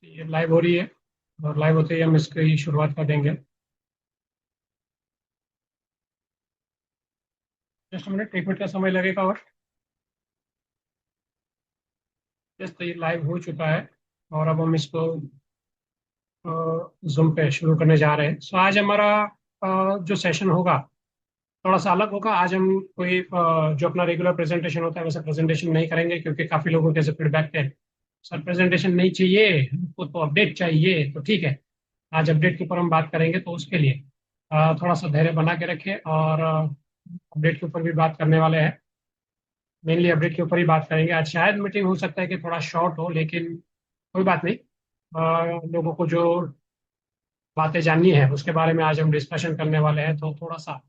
ये लाइव हो रही है और लाइव होते ही हम इसकी शुरुआत कर देंगे। जस्ट मिनट, 1 मिनट का समय लगेगा और जस्ट ये लाइव हो चुका है और अब हम इसको जूम पे शुरू करने जा रहे हैं। सो आज हमारा जो सेशन होगा थोड़ा सा अलग होगा। आज हम कोई जो अपना रेगुलर प्रेजेंटेशन होता है वैसे प्रेजेंटेशन नहीं करेंगे, क्योंकि काफ़ी लोगों के ऐसे फीडबैक थे, सर प्रेजेंटेशन नहीं चाहिए, हमको तो अपडेट चाहिए। तो ठीक है, आज अपडेट के ऊपर हम बात करेंगे। तो उसके लिए थोड़ा सा धैर्य बना के रखें और अपडेट के ऊपर भी बात करने वाले हैं। मेनली अपडेट के ऊपर ही बात करेंगे आज। शायद मीटिंग हो सकता है कि थोड़ा शॉर्ट हो, लेकिन कोई बात नहीं। लोगों को जो बातें जाननी है उसके बारे में आज हम डिस्कशन करने वाले हैं, तो थोड़ा सा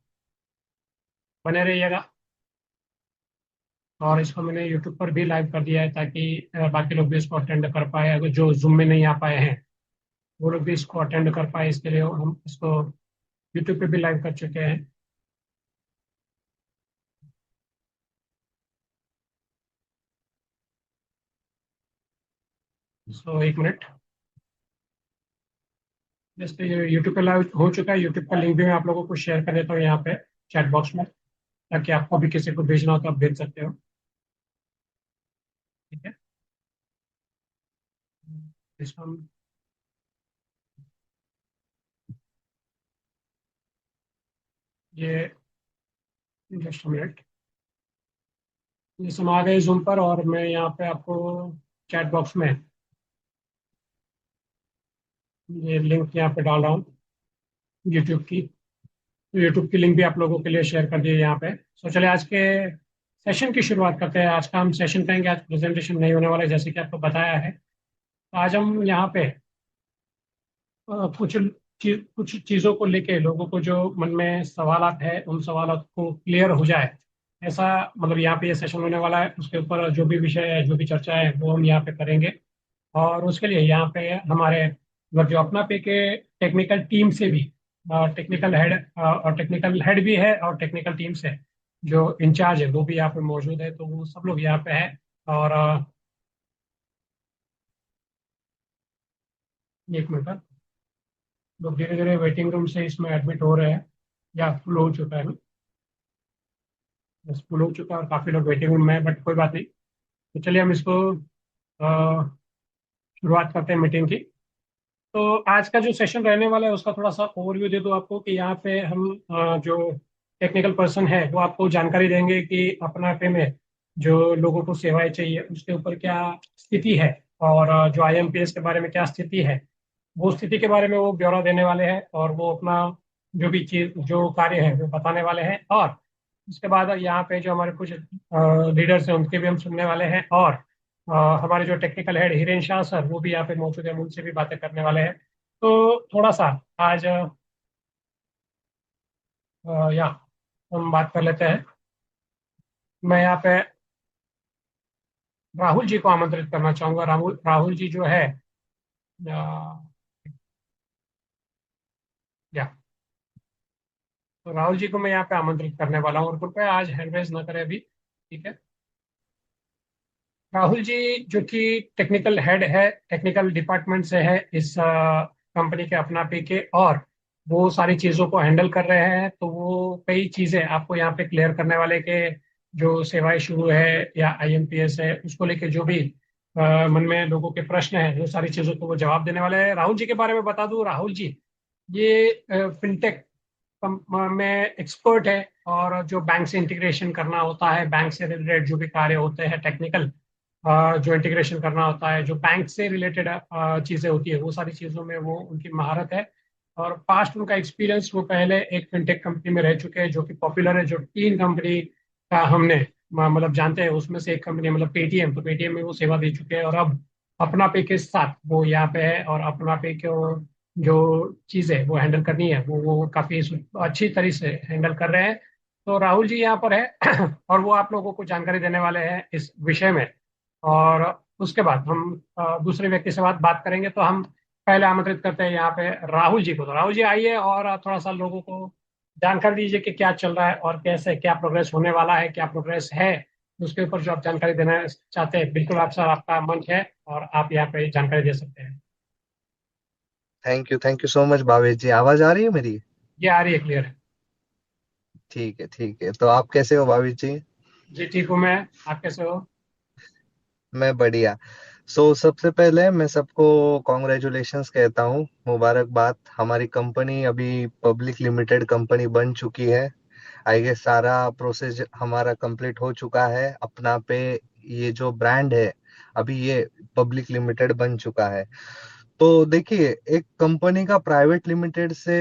बने रहिएगा। और इसको मैंने यूट्यूब पर भी लाइव कर दिया है, ताकि बाकी लोग भी इसको अटेंड कर पाए। अगर जो जूम में नहीं आ पाए हैं वो लोग भी इसको अटेंड कर पाए, इसके लिए हम इसको यूट्यूब पे भी लाइव कर चुके हैं। सो 1 मिनट, जैसे ये यूट्यूब पे लाइव हो चुका है। यूट्यूब का लिंक भी मैं आप लोगों को शेयर कर देता हूँ यहाँ पे चैट बॉक्स में, ताकि आपको भी किसी को भेजना हो तो आप भेज सकते हो। ठीक है, इसको हम ये जस्ट मिनट, जैसे हम आ गए जूम पर और मैं यहाँ पे आपको चैट बॉक्स में ये लिंक यहाँ पे डाल रहा हूँ यूट्यूब की। तो यूट्यूब की लिंक भी आप लोगों के लिए शेयर कर दिए यहाँ पे। सो चलिए आज के सेशन की शुरुआत करते हैं। आज का हम सेशन करेंगे, आज प्रेजेंटेशन नहीं होने वाला है जैसे कि आपको बताया है। तो आज हम यहाँ पे कुछ कुछ चीज़ों को लेके लोगों को जो मन में सवालात है उन सवालात को क्लियर हो जाए, ऐसा मतलब यहाँ पे ये सेशन होने वाला है। उसके ऊपर जो भी विषय है, जो भी चर्चा है वो हम यहाँ पे करेंगे। और उसके लिए यहाँ पे हमारे मतलब जो अपना पे के टेक्निकल टीम से भी टेक्निकल हेड और टेक्निकल हेड भी है और टेक्निकल टीम से जो इंचार्ज है वो भी यहाँ पे मौजूद है। तो वो सब लोग यहाँ पे है। और 1 मिनट, लोग धीरे धीरे वेटिंग रूम से इसमें एडमिट हो रहे हैं या फुल हो चुका है ना। बस फुल हो चुका है और काफ़ी लोग वेटिंग रूम में है, बट कोई बात नहीं। तो चलिए हम इसको अ, शुरुआत करते हैं मीटिंग की। तो आज का जो सेशन रहने वाला है उसका थोड़ा सा ओवरव्यू दे दूं आपको कि यहाँ पे हम जो टेक्निकल पर्सन है वो आपको जानकारी देंगे कि अपना पे में जो लोगों को सेवाएं चाहिए उसके ऊपर क्या स्थिति है, और जो आईएमपीएस के बारे में क्या स्थिति है, वो स्थिति के बारे में वो ब्यौरा देने वाले हैं। और वो अपना जो भी चीज जो कार्य है वो बताने वाले हैं। और उसके बाद यहाँ पे जो हमारे कुछ लीडर्स हैं उनके भी हम सुनने वाले हैं। और हमारे जो technical head Hiren Shah sir वो भी यहाँ पे मौजूद है, हम उनसे भी बातें करने वाले हैं। तो थोड़ा सा आज या हम बात कर लेते हैं। मैं यहाँ पे राहुल जी को आमंत्रित करना चाहूंगा। राहुल राहुल जी जो है अ, या तो राहुल जी को मैं यहाँ पे आमंत्रित करने वाला हूँ, और कृपया आज हैंड रेज ना करें अभी। ठीक है, राहुल जी जो कि टेक्निकल हेड है, टेक्निकल डिपार्टमेंट से है इस कंपनी के अपना पे के, और वो सारी चीज़ों को हैंडल कर रहे हैं। तो वो कई चीज़ें आपको यहाँ पे क्लियर करने वाले के जो सेवाएं शुरू है या आईएमपीएस है उसको लेके जो भी मन में लोगों के प्रश्न है वो सारी चीज़ों को वो जवाब देने वाले हैं। राहुल जी के बारे में बता दूं, राहुल जी ये फिनटेक में एक्सपर्ट है। और जो बैंक से इंटीग्रेशन करना होता है, बैंक से रिलेटेड जो भी कार्य होते हैं टेक्निकल, जो इंटीग्रेशन करना होता है, जो बैंक से रिलेटेड चीज़ें होती है वो सारी चीज़ों में वो उनकी महारत है। और पास्ट उनका एक्सपीरियंस, वो पहले एक फिनटेक कंपनी में रह चुके हैं जो कि पॉपुलर है, जो तीन कंपनी का हमने मतलब जानते हैं उसमें से एक कंपनी मतलब पेटीएम। तो पेटीएम में वो सेवा दे चुके हैं और अब अपना पे के साथ वो यहाँ पे है। और अपना पे को जो चीज़ है वो हैंडल करनी है वो काफ़ी अच्छी तरह से हैंडल कर रहे हैं। तो राहुल जी यहाँ पर है और वो आप लोगों को जानकारी देने वाले हैं इस विषय में। और उसके बाद हम दूसरे व्यक्ति से बात करेंगे। तो हम पहले आमंत्रित करते हैं यहाँ पे राहुल जी को। तो राहुल जी आइए और थोड़ा सा लोगों को जानकारी दीजिए कि क्या चल रहा है और कैसे क्या प्रोग्रेस होने वाला है, क्या प्रोग्रेस है उसके ऊपर जो आप जानकारी देना चाहते हैं। बिल्कुल आप सर, आपका मंच है और आप यहाँ पे जानकारी दे सकते हैं। Thank you so much Bhavesh ji. आवाज आ रही है मेरी? ये आ रही है क्लियर। ठीक है, ठीक है। तो आप कैसे हो भावेश जी? जी ठीक हूँ मैं। आप कैसे हो? मैं बढ़िया। सबसे पहले मैं सबको कॉन्ग्रेचुलेशंस कहता हूँ, मुबारकबाद। हमारी कंपनी अभी पब्लिक लिमिटेड कंपनी बन चुकी है। आई गेस सारा प्रोसेस हमारा कंप्लीट हो चुका है अपना पे। ये जो ब्रांड है अभी ये पब्लिक लिमिटेड बन चुका है। तो देखिए, एक कंपनी का प्राइवेट लिमिटेड से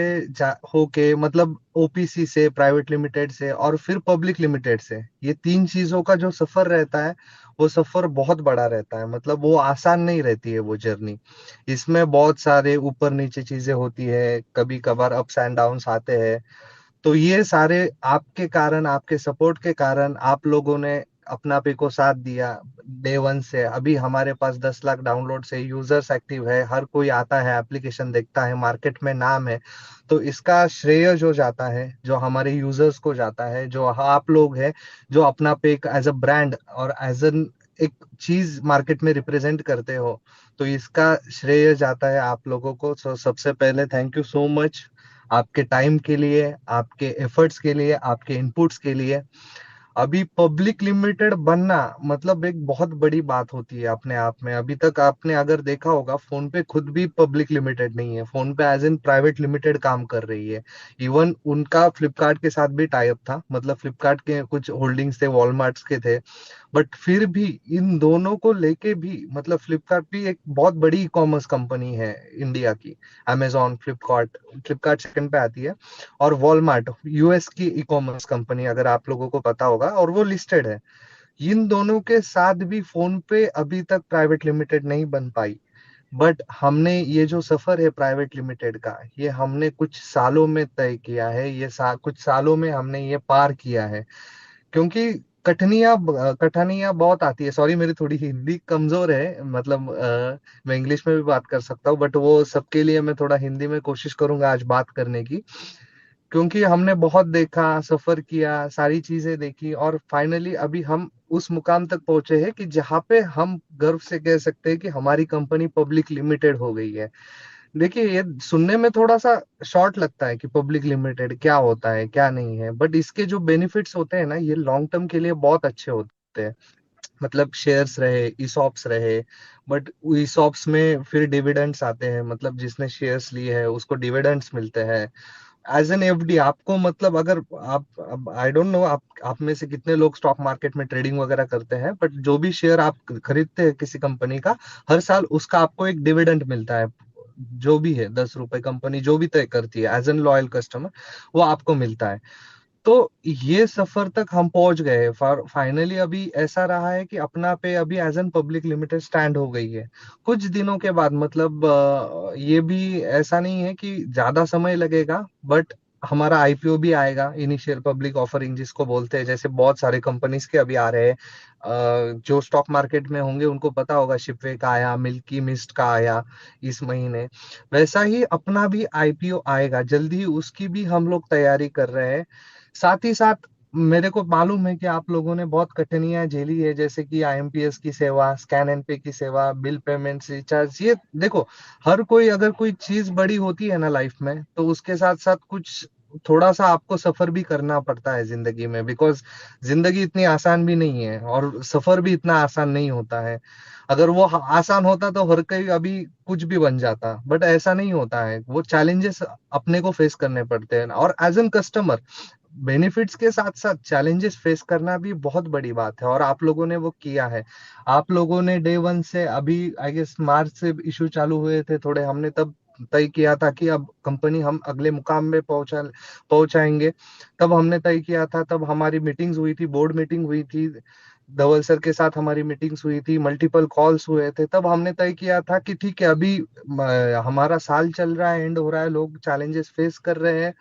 होके, मतलब ओपीसी से, प्राइवेट लिमिटेड से, और फिर पब्लिक लिमिटेड से, ये तीन चीजों का जो सफर रहता है वो सफर बहुत बड़ा रहता है। मतलब वो आसान नहीं रहती है वो जर्नी। इसमें बहुत सारे ऊपर नीचे चीजें होती है, कभी कभार अप्स एंड डाउन्स आते हैं। तो ये सारे आपके कारण, आपके सपोर्ट के कारण, आप लोगों ने अपना पे को साथ दिया डे वन से। अभी हमारे पास 10 लाख डाउनलोड से यूजर्स एक्टिव है, हर कोई आता है, एप्लीकेशन देखता है, मार्केट में नाम है। तो इसका श्रेय जो जाता है, जो हमारे यूजर्स को जाता है, जो आप लोग हैं, जो अपना पे एज अ ब्रांड और एज एन एक चीज मार्केट में रिप्रेजेंट करते हो, तो इसका श्रेय जाता है आप लोगों को। सबसे पहले थैंक यू सो मच, आपके टाइम के लिए, आपके एफर्ट्स के लिए, आपके इनपुट्स के लिए। अभी पब्लिक लिमिटेड बनना मतलब एक बहुत बड़ी बात होती है अपने आप में। अभी तक आपने अगर देखा होगा, फोन पे खुद भी पब्लिक लिमिटेड नहीं है, फोन पे एज इन प्राइवेट लिमिटेड काम कर रही है। इवन उनका फ्लिपकार्ट के साथ भी टाई अप था, मतलब फ्लिपकार्ट के कुछ होल्डिंग्स थे, वॉलमार्ट्स के थे। बट फिर भी इन दोनों को लेके भी, मतलब फ्लिपकार्ट भी एक बहुत बड़ी ई कॉमर्स कंपनी है इंडिया की। अमेजोन, फ्लिपकार्ट, फ्लिपकार्ट सेकंड पे आती है। और वॉलमार्ट यूएस की ई कॉमर्स कंपनी, अगर आप लोगों को पता होगा, और वो लिस्टेड है। इन दोनों के साथ भी फोन पे अभी तक प्राइवेट लिमिटेड नहीं बन पाई। बट हमने ये जो सफर है प्राइवेट लिमिटेड का, ये हमने कुछ सालों में तय किया है। कुछ सालों में हमने ये पार किया है। क्योंकि कठिनाइयाँ बहुत आती है। सॉरी, मेरी थोड़ी हिंदी कमजोर है, मतलब मैं इंग्लिश में भी बात कर सकता हूँ, बट वो सबके लिए मैं थोड़ा हिंदी में कोशिश करूंगा आज बात करने की। क्योंकि हमने बहुत देखा, सफर किया, सारी चीजें देखी, और फाइनली अभी हम उस मुकाम तक पहुंचे हैं कि जहाँ पे हम गर्व से कह सकते हैं कि हमारी कंपनी पब्लिक लिमिटेड हो गई है। देखिए, ये सुनने में थोड़ा सा शॉर्ट लगता है कि पब्लिक लिमिटेड क्या होता है, क्या नहीं है, बट इसके जो बेनिफिट्स होते हैं ना, ये लॉन्ग टर्म के लिए बहुत अच्छे होते हैं। मतलब शेयर्स रहे, ईसॉप्स रहे, बट ईसॉप्स में फिर डिविडेंड्स आते हैं, मतलब जिसने शेयर्स लिए है उसको डिविडेंड्स मिलते हैं एज एन एफडी आपको। मतलब अगर आप, आई डोंट नो आप में से कितने लोग स्टॉक मार्केट में ट्रेडिंग वगैरह करते हैं, बट जो भी शेयर आप खरीदते हैं किसी कंपनी का, हर साल उसका आपको एक डिविडेंड मिलता है। जो भी है, 10 रुपए कंपनी जो भी तय करती है एज एन लॉयल कस्टमर, वो आपको मिलता है। तो ये सफर तक हम पहुंच गए। फाइनली अभी ऐसा रहा है कि अपना पे अभी as an public limited stand हो गई है कुछ दिनों के बाद। मतलब ये भी ऐसा नहीं है कि ज्यादा समय लगेगा, बट हमारा आईपीओ भी आएगा, इनिशियल पब्लिक ऑफरिंग जिसको बोलते हैं। जैसे बहुत सारे कंपनीज के अभी आ रहे हैं, जो स्टॉक मार्केट में होंगे उनको पता होगा, शिपवे का आया, मिल्की मिस्ट का आया इस महीने। वैसा ही अपना भी आईपीओ आएगा जल्दी, उसकी भी हम लोग तैयारी कर रहे हैं। साथ ही साथ मेरे को मालूम है कि आप लोगों ने बहुत कठिनाइयां झेली है, जैसे कि आईएमपीएस की सेवा, स्कैन एंड पे की सेवा, बिल पेमेंट, रिचार्ज। ये देखो, हर कोई अगर कोई चीज बड़ी होती है ना लाइफ में, तो उसके साथ साथ कुछ थोड़ा सा आपको सफर भी करना पड़ता है जिंदगी में। बिकॉज जिंदगी इतनी आसान भी नहीं है, और सफर भी इतना आसान नहीं होता है। अगर वो आसान होता तो हर कोई अभी कुछ भी बन जाता, बट ऐसा नहीं होता है। वो चैलेंजेस अपने को फेस करने पड़ते हैं, और एज एन कस्टमर बेनिफिट्स के साथ साथ चैलेंजेस फेस करना भी बहुत बड़ी बात है, और आप लोगों ने वो किया है। आप लोगों ने डे वन से, अभी आई गेस मार्च से इशू चालू हुए थे थोड़े, हमने तब तय किया था कि अब कंपनी हम अगले मुकाम में पहुंचाएंगे। तब हमने तय किया था, तब हमारी मीटिंग्स हुई थी, बोर्ड मीटिंग हुई थी, धवल सर के साथ हमारी मीटिंग्स हुई थी, मल्टीपल कॉल्स हुए थे। तब हमने तय किया था कि ठीक है, अभी हमारा साल चल रहा है, एंड हो रहा है, लोग चैलेंजेस फेस कर रहे हैं,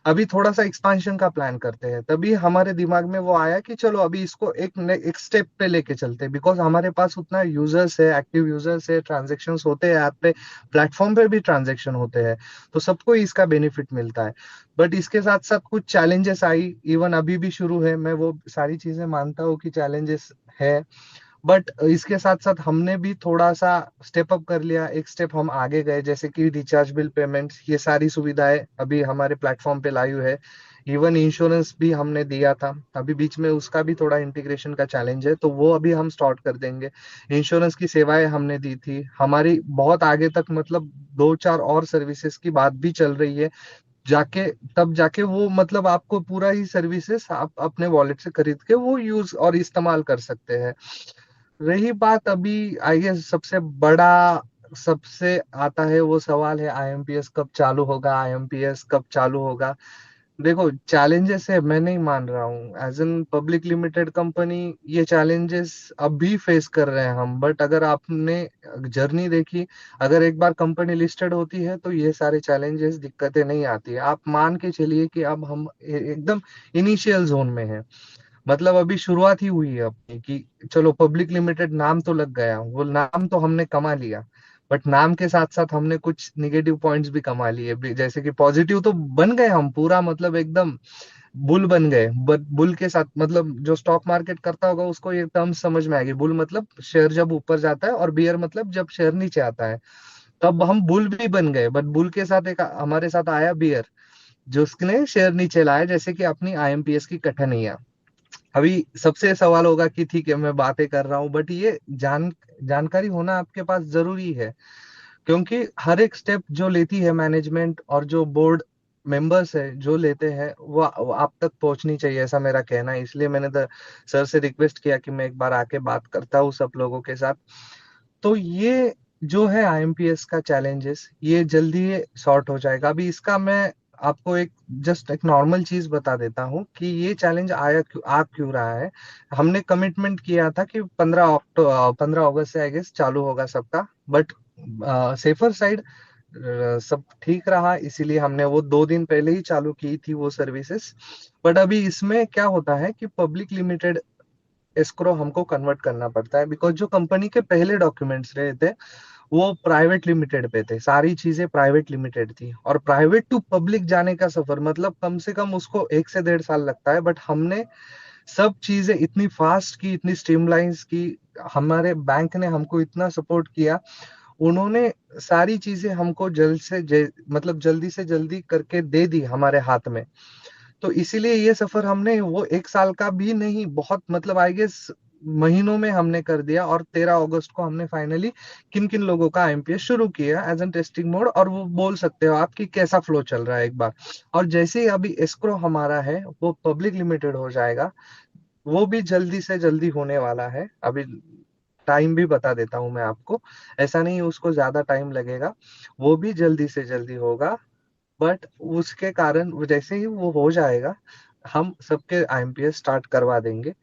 अभी थोड़ा सा एक्सपांशन का प्लान करते हैं। तभी हमारे दिमाग में वो आया कि चलो अभी इसको एक स्टेप पे लेके चलते हैं। बिकॉज हमारे पास उतना यूजर्स है, एक्टिव यूजर्स है, ट्रांजेक्शन्स होते हैं ऐप पे, प्लेटफॉर्म पे भी ट्रांजेक्शन होते हैं, तो सबको इसका बेनिफिट मिलता है। बट इसके साथ साथ कुछ चैलेंजेस आई, इवन अभी भी शुरू है, मैं वो सारी चीजें मानता हूँ कि चैलेंजेस है। बट इसके साथ साथ हमने भी थोड़ा सा स्टेप अप कर लिया, एक स्टेप हम आगे गए, जैसे कि रिचार्ज बिल पेमेंट्स, ये सारी सुविधाएं अभी हमारे प्लेटफॉर्म पे लाइव है। इवन इंश्योरेंस भी हमने दिया था, अभी बीच में उसका भी थोड़ा इंटीग्रेशन का चैलेंज है, तो वो अभी हम स्टार्ट कर देंगे। इंश्योरेंस की सेवाएं हमने दी थी, हमारी बहुत आगे तक मतलब दो चार और सर्विसेज की बात भी चल रही है, जाके तब जाके वो मतलब आपको पूरा ही सर्विसेज आप अपने वॉलेट से खरीद के वो यूज और इस्तेमाल कर सकते हैं। रही बात अभी आई गेस सबसे बड़ा, सबसे आता है वो सवाल है, आईएमपीएस कब चालू होगा, आईएमपीएस कब चालू होगा। देखो चैलेंजेस है, मैं नहीं मान रहा हूँ, as an public limited company ये चैलेंजेस अभी फेस कर रहे हैं हम, बट अगर आपने जर्नी देखी, अगर एक बार कंपनी लिस्टेड होती है तो ये सारे चैलेंजेस दिक्कतें नहीं आती है। आप मान के चलिए कि अब हम एकदम इनिशियल जोन में है, मतलब अभी शुरुआत ही हुई है अपनी, कि चलो पब्लिक लिमिटेड नाम तो लग गया, वो नाम तो हमने कमा लिया, बट नाम के साथ साथ हमने कुछ निगेटिव पॉइंट्स भी कमा लिए जैसे कि पॉजिटिव तो बन गए हम पूरा, मतलब एकदम बुल बन गए। बट बुल के साथ मतलब जो स्टॉक मार्केट करता होगा उसको ये टर्म समझ में आएगी, बुल मतलब शेयर जब ऊपर जाता है, और बियर मतलब जब शेयर नीचे आता है। तब हम बुल भी बन गए, बट बुल के साथ एक हमारे साथ आया बियर, जो उसने शेयर नीचे लाया, जैसे कि अपनी आईएमपीएस की कठिनाइयां। अभी सबसे सवाल होगा कि ठीक है मैं बातें कर रहा हूँ, बट ये जानकारी होना आपके पास जरूरी है, क्योंकि हर एक स्टेप जो लेती है मैनेजमेंट और जो बोर्ड मेंबर्स है जो लेते हैं वो आप तक पहुंचनी चाहिए, ऐसा मेरा कहना है। इसलिए मैंने तो सर से रिक्वेस्ट किया कि मैं एक बार आके बात करता हूँ सब लोगों के साथ। तो ये जो है आईएमपीएस का चैलेंजेस, ये जल्दी सॉर्ट हो जाएगा। अभी इसका मैं आपको एक जस्ट एक नॉर्मल चीज बता देता हूँ कि ये चैलेंज आ क्यों रहा है। हमने कमिटमेंट किया था कि 15 अगस्त से आई गेस चालू होगा सबका, बट सेफर साइड सब ठीक रहा, इसीलिए हमने वो 2 दिन पहले ही चालू की थी वो सर्विसेज। बट अभी इसमें क्या होता है कि पब्लिक लिमिटेड एस्क्रो हमको कन्वर्ट करना पड़ता है, बिकॉज जो कंपनी के पहले डॉक्यूमेंट्स रहे थे वो प्राइवेट लिमिटेड पे थे, सारी चीजें प्राइवेट लिमिटेड थी, और प्राइवेट टू पब्लिक जाने का सफर मतलब कम से कम उसको 1 से 1.5 साल लगता है। बट हमने सब चीजें इतनी फास्ट की, इतनी स्ट्रीमलाइंस की, हमारे बैंक ने हमको इतना सपोर्ट किया, उन्होंने सारी चीजें हमको मतलब जल्दी से जल्दी करके दे दी हमारे हाथ में। तो इसीलिए ये सफर हमने वो 1 साल का भी नहीं, बहुत मतलब आई गेस महीनों में हमने कर दिया, और 13 अगस्त को हमने फाइनली किन किन लोगों का आईएमपीएस शुरू किया एज एन टेस्टिंग मोड, और वो बोल सकते हो आप कि कैसा फ्लो चल रहा है एक बार। और जैसे ही अभी एस्क्रो हमारा है वो पब्लिक लिमिटेड हो जाएगा, वो भी जल्दी से जल्दी होने वाला है। अभी टाइम भी बता देता हूँ मैं आपको, ऐसा नहीं उसको ज्यादा टाइम लगेगा, वो भी जल्दी से जल्दी होगा। बट उसके कारण जैसे ही वो हो जाएगा हम सबके आईएमपीएस स्टार्ट करवा देंगे,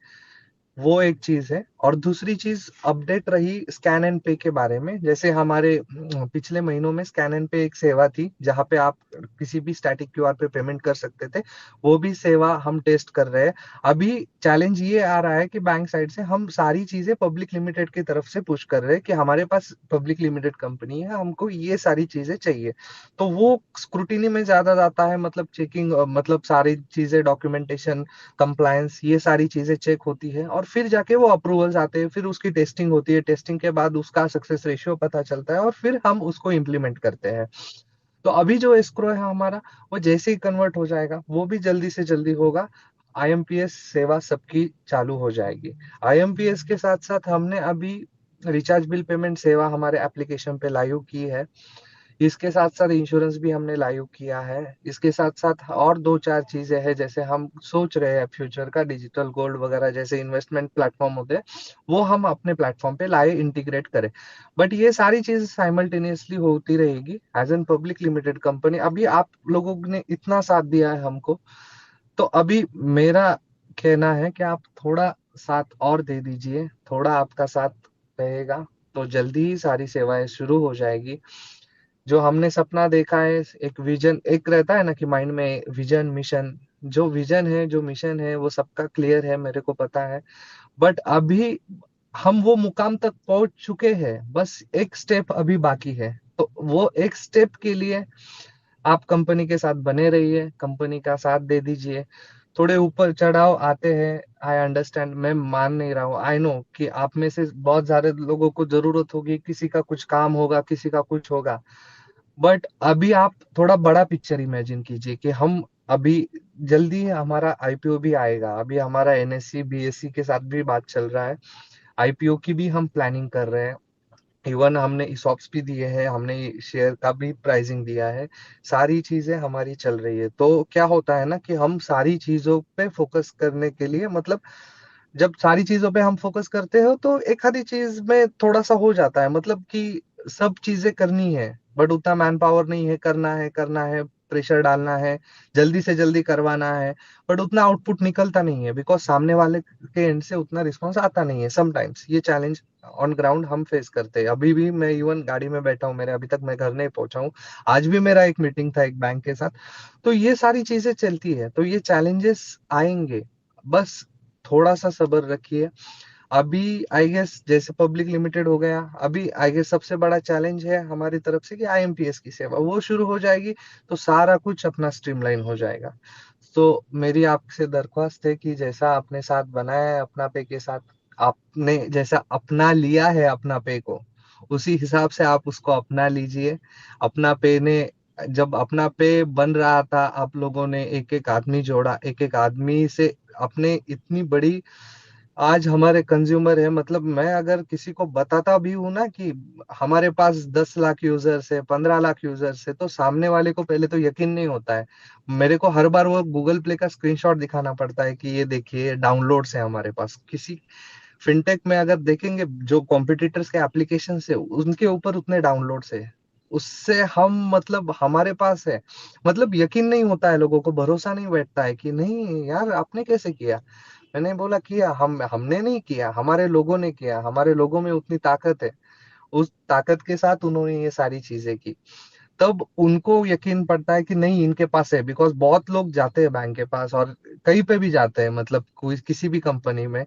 वो एक चीज है। और दूसरी चीज अपडेट रही स्कैन एंड पे के बारे में, जैसे हमारे पिछले महीनों में स्कैन एंड पे एक सेवा थी जहां पे आप किसी भी स्टैटिक क्यूआर पे पेमेंट कर सकते थे, वो भी सेवा हम टेस्ट कर रहे हैं। अभी चैलेंज ये आ रहा है कि बैंक साइड से हम सारी चीजें पब्लिक लिमिटेड की तरफ से पुश कर रहे हैं कि हमारे पास पब्लिक लिमिटेड कंपनी है, हमको ये सारी चीजें चाहिए। तो वो स्क्रूटिनी में ज्यादा जाता है, मतलब चेकिंग, मतलब सारी चीजें डॉक्यूमेंटेशन, कंप्लायंस, ये सारी चीजें चेक होती है, और फिर जाके वो अप्रूवल्स आते हैं, फिर उसकी टेस्टिंग होती है, टेस्टिंग के बाद उसका सक्सेस रेशियो पता चलता है, और फिर हम उसको इम्प्लीमेंट करते हैं। तो अभी जो एस्क्रो है हमारा, वो जैसे ही कन्वर्ट हो जाएगा वो भी जल्दी से जल्दी होगा, आईएमपीएस सेवा सबकी चालू हो जाएगी। आईएमपीएस के साथ साथ हमने अभी रिचार्ज बिल पेमेंट सेवा हमारे एप्लीकेशन पे लाइव की है, इसके साथ साथ इंश्योरेंस भी हमने लाइव किया है, इसके साथ साथ और दो चार चीजें हैं, जैसे हम सोच रहे हैं फ्यूचर का डिजिटल गोल्ड वगैरह जैसे इन्वेस्टमेंट प्लेटफॉर्म होते हैं, वो हम अपने प्लेटफॉर्म पे लाए, इंटीग्रेट करें। बट ये सारी चीज साइमल्टेनियसली होती रहेगी as an public limited company. अभी आप लोगों ने इतना साथ दिया है हमको, तो अभी मेरा कहना है कि आप थोड़ा साथ और दे दीजिए, थोड़ा आपका साथ रहेगा तो जल्दी ही सारी सेवाएं शुरू हो जाएगी। जो हमने सपना देखा है, एक विजन एक रहता है ना कि माइंड में विजन मिशन, जो विजन है जो मिशन है वो सबका क्लियर है, मेरे को पता है। बट अभी हम वो मुकाम तक पहुंच चुके हैं, बस एक स्टेप अभी बाकी है। तो वो एक स्टेप के लिए आप कंपनी के साथ बने रहिए, कंपनी का साथ दे दीजिए, थोड़े ऊपर चढ़ाव आते हैं। आई अंडरस्टैंड, मैं मान नहीं रहा हूँ, आई नो कि आप में से बहुत सारे लोगों को जरूरत होगी, किसी का कुछ काम होगा, किसी का कुछ होगा। बट अभी आप थोड़ा बड़ा पिक्चर इमेजिन कीजिए कि हम अभी जल्दी हमारा आईपीओ भी आएगा, अभी हमारा एनएससी बीएससी के साथ भी बात चल रहा है, आईपीओ की भी हम प्लानिंग कर रहे हैं। इवन हमने ईसॉप्स भी दिए हैं, हमने शेयर का भी प्राइसिंग दिया है, सारी चीजें हमारी चल रही है। तो क्या होता है ना कि हम सारी चीजों पे फोकस करने के लिए, मतलब जब सारी चीजों पे हम फोकस करते हो तो एक आधी चीज में थोड़ा सा हो जाता है, मतलब कि सब चीजें करनी है बट उतना मैन पावर नहीं है, करना है, प्रेशर डालना है, जल्दी से जल्दी करवाना है, बट उतना आउटपुट निकलता नहीं है बिकॉज सामने वाले के एंड से उतना रिस्पॉन्स आता नहीं है। समटाइम्स ये चैलेंज ऑन ग्राउंड हम फेस करते हैं। अभी भी मैं इवन गाड़ी में बैठा हूँ, मेरे अभी तक मैं घर नहीं पहुंचा हूँ, आज भी मेरा एक मीटिंग था एक बैंक के साथ। तो ये सारी चीजें चलती है, तो ये चैलेंजेस आएंगे, बस थोड़ा सा सब्र रखिए। अभी आई गेस जैसे पब्लिक लिमिटेड हो गया, अभी आई गेस सबसे बड़ा चैलेंज है हमारी तरफ से कि आईएमपीएस की सेवा वो शुरू हो जाएगी, तो सारा कुछ अपना स्ट्रीमलाइन हो जाएगा। तो मेरी आपसे दरख्वास्त है कि जैसा आपने साथ बनाया है अपना पे के साथ, आपने जैसा अपना लिया है अपना पे को, उसी हिसाब से आप उसको अपना लीजिए। अपना पे ने जब अपना पे बन रहा था, आप लोगों ने एक एक आदमी जोड़ा, एक एक आदमी से अपने इतनी बड़ी, आज हमारे कंज्यूमर है, मतलब मैं अगर किसी को बताता भी हूं ना कि हमारे पास 10 लाख यूजर्स है, 15 लाख यूजर्स है, तो सामने वाले को पहले तो यकीन नहीं होता है। मेरे को हर बार वो गूगल प्ले का स्क्रीनशॉट दिखाना पड़ता है कि ये देखिए डाउनलोड्स है हमारे पास। किसी फिनटेक में अगर देखेंगे जो कॉम्पिटिटर्स के एप्लीकेशन है उनके ऊपर उतने डाउनलोड्स है, उससे हम मतलब हमारे पास है, मतलब यकीन नहीं होता है, लोगों को भरोसा नहीं बैठता है कि नहीं यार आपने कैसे किया। मैंने बोला किया, हमने नहीं किया, हमारे लोगों ने किया, हमारे लोगों में उतनी ताकत है, उस ताकत के साथ उन्होंने ये सारी चीजें की। तब उनको यकीन पड़ता है कि नहीं इनके पास है, बिकॉज बहुत लोग जाते हैं बैंक के पास और कहीं पे भी जाते हैं, मतलब कोई किसी भी कंपनी में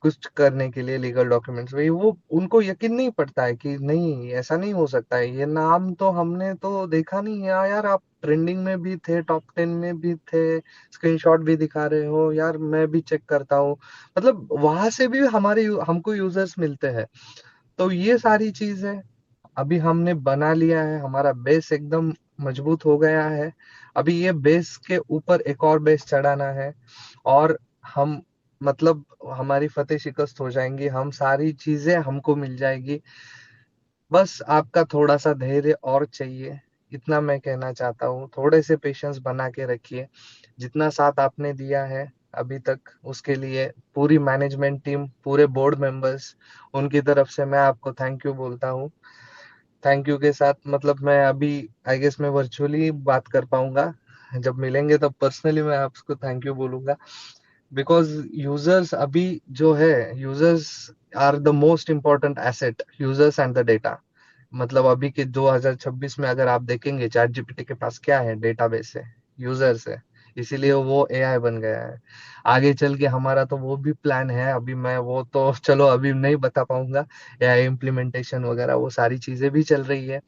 कुछ करने के लिए लीगल डॉक्यूमेंट्स में, वो उनको यकीन नहीं पड़ता है कि नहीं ऐसा नहीं हो सकता है, ये नाम तो हमने तो देखा नहीं है यार, आप ट्रेंडिंग में भी थे, टॉप 10 में भी थे, स्क्रीनशॉट भी दिखा रहे हो यार, मैं भी चेक करता हूँ, मतलब वहां से भी हमारे हमको यूजर्स मिलते हैं। तो ये सारी चीज है, अभी हमने बना लिया है, हमारा बेस एकदम मजबूत हो गया है। अभी ये बेस के ऊपर एक और बेस चढ़ाना है, और हम मतलब हमारी फतेह शिकस्त हो जाएंगी, हम सारी चीजें हमको मिल जाएगी। बस आपका थोड़ा सा धैर्य और चाहिए, इतना मैं कहना चाहता हूँ। थोड़े से पेशेंस बना के रखिए, जितना साथ आपने दिया है अभी तक उसके लिए पूरी मैनेजमेंट टीम, पूरे बोर्ड मेंबर्स, उनकी तरफ से मैं आपको थैंक यू बोलता हूँ। थैंक यू के साथ मतलब मैं अभी आई गेस मैं वर्चुअली बात कर पाऊंगा, जब मिलेंगे तब पर्सनली मैं आपको थैंक यू बोलूंगा। बिकॉज यूजर्स अभी जो है, users are the most important asset, users and the data. मतलब अभी के 2026 में अगर आप देखेंगे चैट जीपीटी के पास क्या है, डेटाबेस है, यूजर्स है, इसीलिए वो एआई बन गया है। आगे चल के हमारा तो वो भी प्लान है, अभी मैं वो तो चलो अभी नहीं बता पाऊंगा, एआई इम्प्लीमेंटेशन वगैरह वो सारी चीजें भी चल रही है,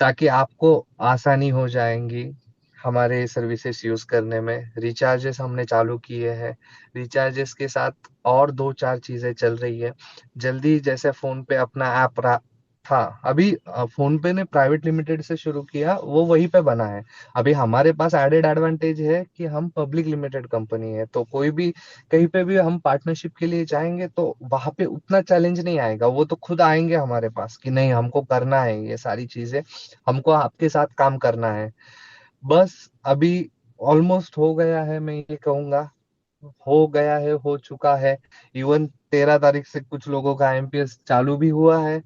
ताकि आपको आसानी हो जाएंगी हमारे सर्विसेज यूज करने में। रिचार्जेस हमने चालू किए हैं, रिचार्जेस के साथ और दो चार चीजें चल रही है जल्दी। जैसे फोन पे अपना ऐप था, अभी फोन पे ने प्राइवेट लिमिटेड से शुरू किया, वो वहीं पे बना है। अभी हमारे पास एडेड एडवांटेज है कि हम पब्लिक लिमिटेड कंपनी है, तो कोई भी कहीं पे भी हम पार्टनरशिप के लिए जाएंगे तो वहां पे उतना चैलेंज नहीं आएगा, वो तो खुद आएंगे हमारे पास कि नहीं हमको करना है ये सारी चीजें, हमको आपके साथ काम करना है। बस अभी ऑलमोस्ट हो गया है, मैं ये कहूंगा, हो गया है, हो चुका है। इवन 13 तारीख से कुछ लोगों का आईएमपीएस चालू भी हुआ है,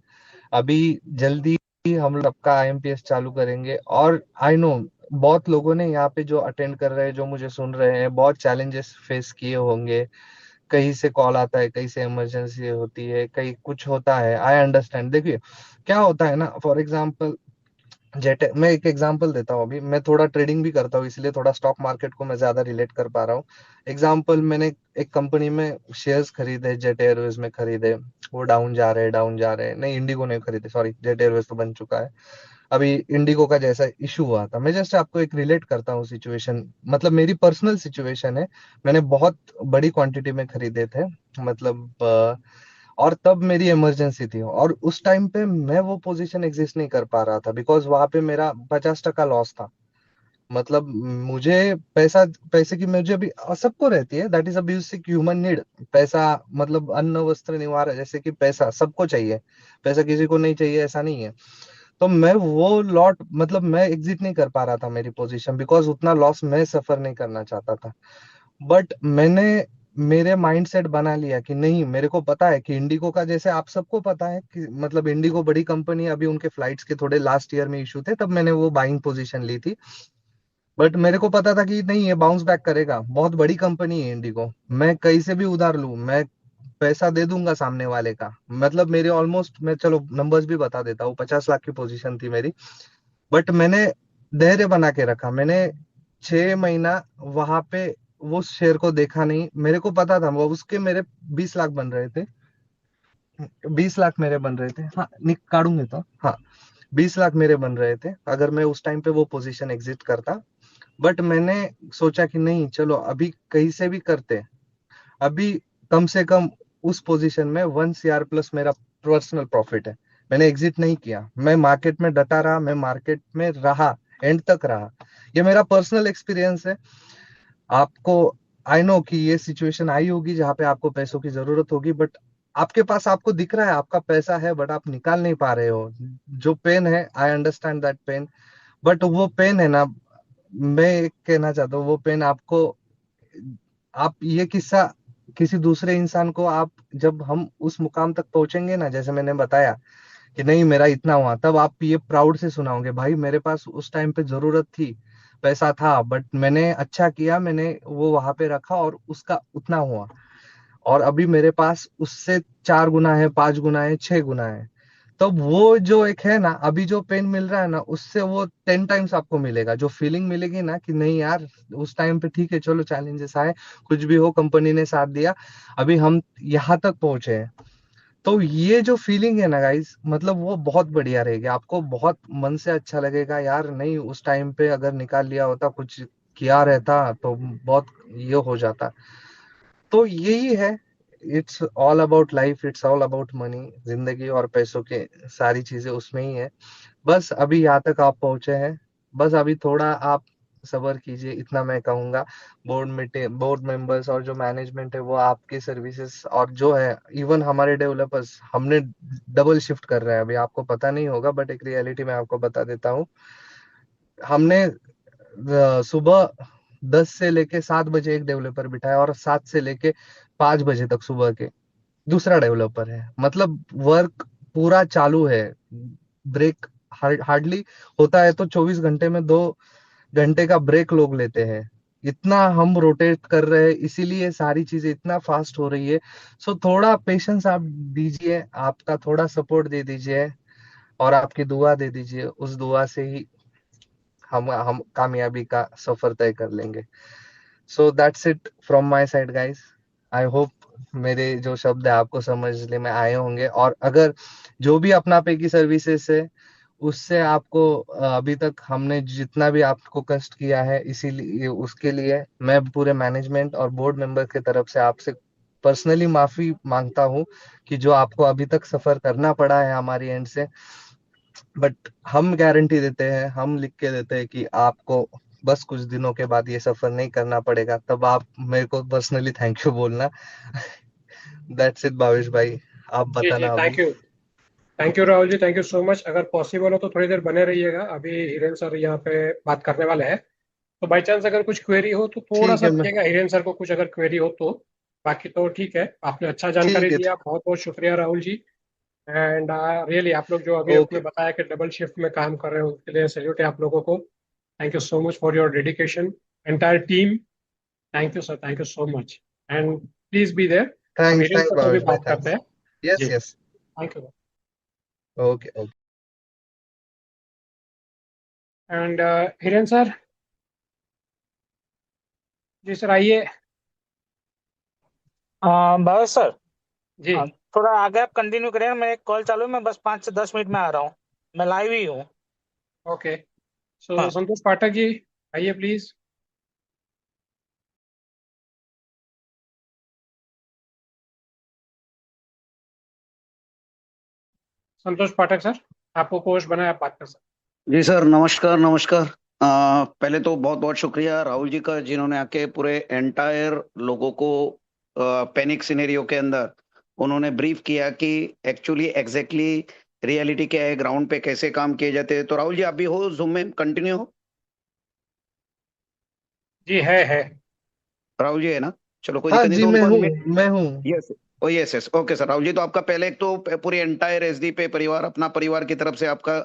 अभी जल्दी ही हम लोग सबका आईएमपीएस चालू करेंगे। और आई नो बहुत लोगों ने यहाँ पे जो अटेंड कर रहे हैं, जो मुझे सुन रहे हैं, बहुत चैलेंजेस फेस किए होंगे, कहीं से कॉल आता है, कहीं से इमरजेंसी होती है, कहीं कुछ होता है, आई अंडरस्टैंड। देखिए क्या होता है ना, फॉर एग्जाम्पल जेट, मैं एक एग्जांपल देता हूँ, अभी मैं थोड़ा ट्रेडिंग भी करता हूँ इसलिए थोड़ा स्टॉक मार्केट को मैं ज्यादा रिलेट कर पा रहा हूँ। एग्जांपल, मैंने एक कंपनी में शेयर्स खरीदे, जेट एयरवेज में खरीदे, वो डाउन जा रहे हैं, नहीं इंडिगो नहीं खरीदे, सॉरी जेट एयरवेज तो बन चुका है। अभी इंडिगो का जैसा इशू हुआ था। मैं जस्ट आपको एक रिलेट करता हूँ सिचुएशन, मतलब मेरी पर्सनल सिचुएशन है। मैंने बहुत बड़ी क्वांटिटी में खरीदे थे, मतलब और तब मेरी इमरजेंसी थी, और उस टाइम पे मैं वो पोजीशन एग्जिस्ट नहीं कर पा रहा था, बिकॉज वहां पे मेरा 50% लॉस था। मतलब मुझे पैसा, पैसे की मुझे भी सबको रहती है, that is a basic human need. पैसा मतलब अन्न वस्त्र निवार, जैसे कि पैसा सबको चाहिए, पैसा किसी को नहीं चाहिए ऐसा नहीं है। तो मैं वो लॉट, मतलब मैं एग्जिट नहीं कर पा रहा था मेरी पोजीशन, बिकॉज उतना लॉस मैं सफर नहीं करना चाहता था। बट मैंने मेरे माइंडसेट बना लिया कि नहीं, मेरे को पता है कि इंडिगो का, जैसे आप सबको पता है कि मतलब इंडिगो बड़ी कंपनी, अभी उनके फ्लाइट्स के थोड़े लास्ट ईयर में इशू थे, तब मैंने वो बाइंग पोजीशन ली थी। बट मेरे को पता था कि नहीं, ये बाउंस बैक करेगा, बहुत बड़ी कंपनी है इंडिगो, मैं कहीं से भी उधार लूं, मैं पैसा दे दूंगा सामने वाले का। मतलब मेरे ऑलमोस्ट, मैं चलो नंबर्स भी बता देता हूँ, 50 लाख की पोजीशन थी मेरी। बट मैंने धैर्य बना के रखा, मैंने 6 महीना वहां पे वो शेयर को देखा नहीं। मेरे को पता था वो उसके मेरे 20 लाख बन रहे थे, 20 लाख मेरे बन रहे थे, हाँ काटूंगे तो हाँ, 20 लाख मेरे बन रहे थे अगर मैं उस टाइम पे वो पोजीशन एग्जिट करता। बट मैंने सोचा कि नहीं, चलो अभी कहीं से भी करते, अभी कम से कम उस पोजीशन में 1 CR प्लस मेरा पर्सनल प्रॉफिट है। मैंने एग्जिट नहीं किया, मैं मार्केट में डटा रहा, मैं मार्केट में रहा, एंड तक रहा। ये मेरा पर्सनल एक्सपीरियंस है। आपको, आई नो कि ये सिचुएशन आई होगी जहाँ पे आपको पैसों की जरूरत होगी, बट आपके पास, आपको दिख रहा है आपका पैसा है, बट आप निकाल नहीं पा रहे हो। जो पेन है, I understand that pain. But वो पेन है ना, मैं एक कहना चाहता हूँ, वो पेन आपको, आप ये किस्सा किसी दूसरे इंसान को, आप जब हम उस मुकाम तक पहुंचेंगे ना, जैसे मैंने बताया कि नहीं मेरा इतना हुआ, तब आप ये प्राउड से सुनाओगे, भाई मेरे पास उस टाइम पे जरूरत थी, पैसा था, बट मैंने अच्छा किया, मैंने वो वहां पे रखा और उसका उतना हुआ। और अभी मेरे पास उससे 4 गुना है, 5 गुना है, 6 गुना है। तो वो जो एक है ना, अभी जो पेन मिल रहा है ना, उससे वो 10 टाइम्स आपको मिलेगा, जो फीलिंग मिलेगी ना कि नहीं यार, उस टाइम पे ठीक है, चलो चैलेंजेस आए, कुछ भी हो, कंपनी ने साथ दिया, अभी हम यहाँ तक पहुंचे हैं। तो ये जो फीलिंग है ना गाइस, मतलब वो बहुत बढ़िया रहेगी, आपको बहुत मन से अच्छा लगेगा यार, नहीं उस टाइम पे अगर निकाल लिया होता, कुछ किया रहता तो बहुत ये हो जाता। तो यही है, it's all about life, it's all about money, जिंदगी और पैसों के सारी चीजें उसमें ही है। बस अभी यहाँ तक आप पहुंचे हैं, बस अभी थोड़ा आप सब्र कीजिए, इतना मैं कहूंगा। बोर्ड मेंबर्स और जो मैनेजमेंट है वो आपकी सर्विसेज, और जो है इवन हमारे डेवलपर्स, हमने डबल शिफ्ट कर रहे हैं अभी, आपको पता नहीं होगा, बट एक रियलिटी मैं आपको बता देता हूँ। हमने सुबह 10 से लेके 7 बजे एक डेवलपर बिठाया, और 7 से लेके 5 बजे तक सुबह के दूसरा डेवलपर है। मतलब वर्क पूरा चालू है, ब्रेक हार्डली होता है तो 24 घंटे में 2 घंटे का ब्रेक लोग लेते हैं। इतना हम रोटेट कर रहे हैं, इसीलिए सारी चीजें इतना फास्ट हो रही है। सो थोड़ा पेशेंस आप दीजिए, आपका थोड़ा सपोर्ट दे दीजिए, और आपकी दुआ दे दीजिए, उस दुआ से ही हम कामयाबी का सफर तय कर लेंगे। So that's it from my side guys. I hope मेरे जो शब्द है आपको समझने में आए होंगे, और अगर जो भी अपना पे की सर्विसेज है, उससे आपको अभी तक हमने जितना भी आपको कष्ट किया है, इसीलिए उसके लिए मैं पूरे मैनेजमेंट और बोर्ड मेंबर की तरफ से आपसे पर्सनली माफी मांगता हूँ कि जो आपको अभी तक सफर करना पड़ा है हमारी एंड से। बट हम गारंटी देते हैं, हम लिख के देते हैं कि आपको बस कुछ दिनों के बाद ये सफर नहीं करना पड़ेगा, तब आप मेरे को पर्सनली थैंक यू बोलना। दैट्स इट भावेश भाई, आप जी जी, बताना अभी। Thank you Rahul ji, thank you so much. अगर पॉसिबल हो तो थोड़ी देर बने रहिएगा, अभी हिरेन सर यहाँ पे बात करने वाले हैं। तो बाई चांस अगर कुछ क्वेरी हो तो थोड़ा ठीक सा है मैं, रखिएगा, हिरेन सर को कुछ अगर क्वेरी हो तो। बाकी तो ठीक है, आपने अच्छा जानकारी ठीक है, दिया, बहुत बहुत शुक्रिया राहुल जी। एंड रियली आप लोग जो अभी अपने ओके। बताया कि डबल शिफ्ट में काम कर रहे हो, उसके लिए सैल्यूट है आप लोगों को। Thank you so much for your dedication, entire team. Thank you sir, thank you so much. And please be there. हम थैंक्स, हिरेन थैंक्स सर से भी भावेश भाई, बात करते थैंक्स। हैं। जी, yes yes. Thank you. Okay okay. And Hiren sir, जी sir आइए। भावेश सर। जी थोड़ा आगे आप कंटिन्यू करें, मैं एक कॉल चालू है, मैं बस 5 से 10 मिनट में आ रहा हूँ। मैं लाइव ही हूँ। ओके। सो हाँ। संतोष पाठक जी, आइए प्लीज। संतोष पाठक सर, आपको कोच बनाए, आप बात कर सकते जी सर, नमस्कार नमस्कार। पहले तो बहुत बहुत शुक्रिया राहुल जी का, जिन्होंने आके पूरे एंटायर लोगों को पैनिक सिनेरियो के अंदर उन्होंने ब्रीफ किया कि एक्चुअली एग्जैक्टली रियलिटी क्या है, ग्राउंड पे कैसे काम किए जाते हैं। तो राहुल जी, आप भी हो जूम में, कंटिन्यू हो। हैं। जी है। राहुल जी है ना? चलो, कोई हाँ दिक्कत नहीं, जी, तो मैं उनको हूँ। अनम्यूट। मैं हूँ। Yes. Oh yes yes, okay sir. Rahul ji, तो आपका पहले एक तो पूरी एंटायर एसडी पे परिवार, अपना परिवार की तरफ से आपका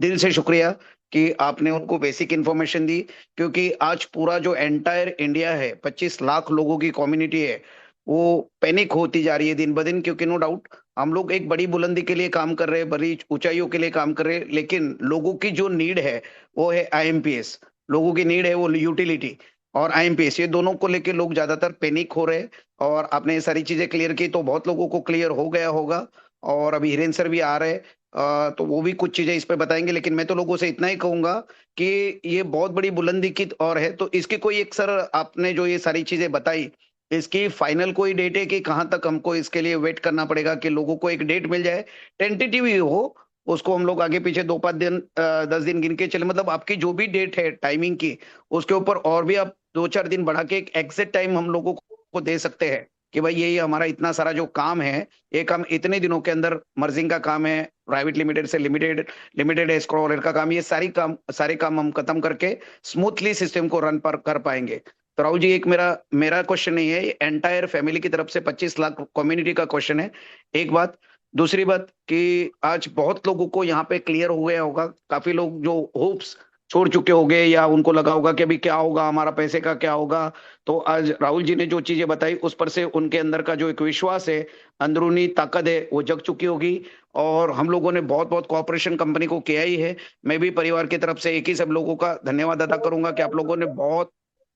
दिल से शुक्रिया कि आपने उनको बेसिक इन्फॉर्मेशन दी। क्योंकि आज पूरा जो एंटायर इंडिया है, 25 लाख लोगों की कम्युनिटी है, वो पैनिक होती जा रही है दिन ब दिन। क्योंकि नो डाउट हम लोग एक बड़ी बुलंदी के लिए काम कर रहे हैं, बड़ी ऊंचाइयों के लिए काम कर रहे हैं, लेकिन लोगों की जो नीड है वो है आईएमपीएस। लोगों की नीड है वो यूटिलिटी और आईएमपीएस, ये दोनों को लेके लोग ज्यादातर पैनिक हो रहे हैं। और आपने ये सारी चीजें क्लियर की तो बहुत लोगों को क्लियर हो गया होगा। और अभी हिरेन सर भी आ रहे हैं, तो वो भी कुछ चीजें इस पे बताएंगे। लेकिन मैं तो लोगों से इतना ही कहूंगा कि ये बहुत बड़ी बुलंदी की और है, तो इसकी कोई एक, सर आपने जो ये सारी चीजें बताई, इसकी फाइनल कोई डेट है कि कहाँ तक हमको इसके लिए वेट करना पड़ेगा, कि लोगों को एक डेट मिल जाए, टेंटेटिव ही हो, उसको हम लोग आगे पीछे 2-5 दिन 10 दिन गिन के चले, मतलब आपकी जो भी डेट है टाइमिंग की, उसके ऊपर और भी आप 2-4 दिन बढ़ा के एक एग्जैक्ट टाइम हम लोगों को दे सकते हैं कि भाई ये हमारा इतना सारा जो काम है, ये काम इतने दिनों के अंदर मर्जिंग का काम है, प्राइवेट लिमिटेड से लिमिटेड, लिमिटेड एस्क्रो का काम, ये सारे काम हम खत्म करके स्मूथली सिस्टम को रन पर कर पाएंगे। तो राहुल जी, एक मेरा मेरा क्वेश्चन नहीं है, ये एंटायर फैमिली की तरफ से 25 लाख कम्युनिटी का क्वेश्चन है। एक बात। दूसरी बात कि आज बहुत लोगों को यहाँ पे क्लियर हो गया होगा, काफी लोग जो होप्स छोड़ चुके होंगे, या उनको लगा होगा कि अभी क्या होगा, हमारा पैसे का क्या होगा। तो आज राहुल जी ने जो चीजें बताई, उस पर से उनके अंदर का जो एक विश्वास है, अंदरूनी ताकत है, वो जग चुकी होगी। और हम लोगों ने बहुत बहुत कोऑपरेशन कंपनी को किया ही है। मैं भी परिवार की तरफ से एक ही सब लोगों का धन्यवाद अदा करूंगा कि आप लोगों ने बहुत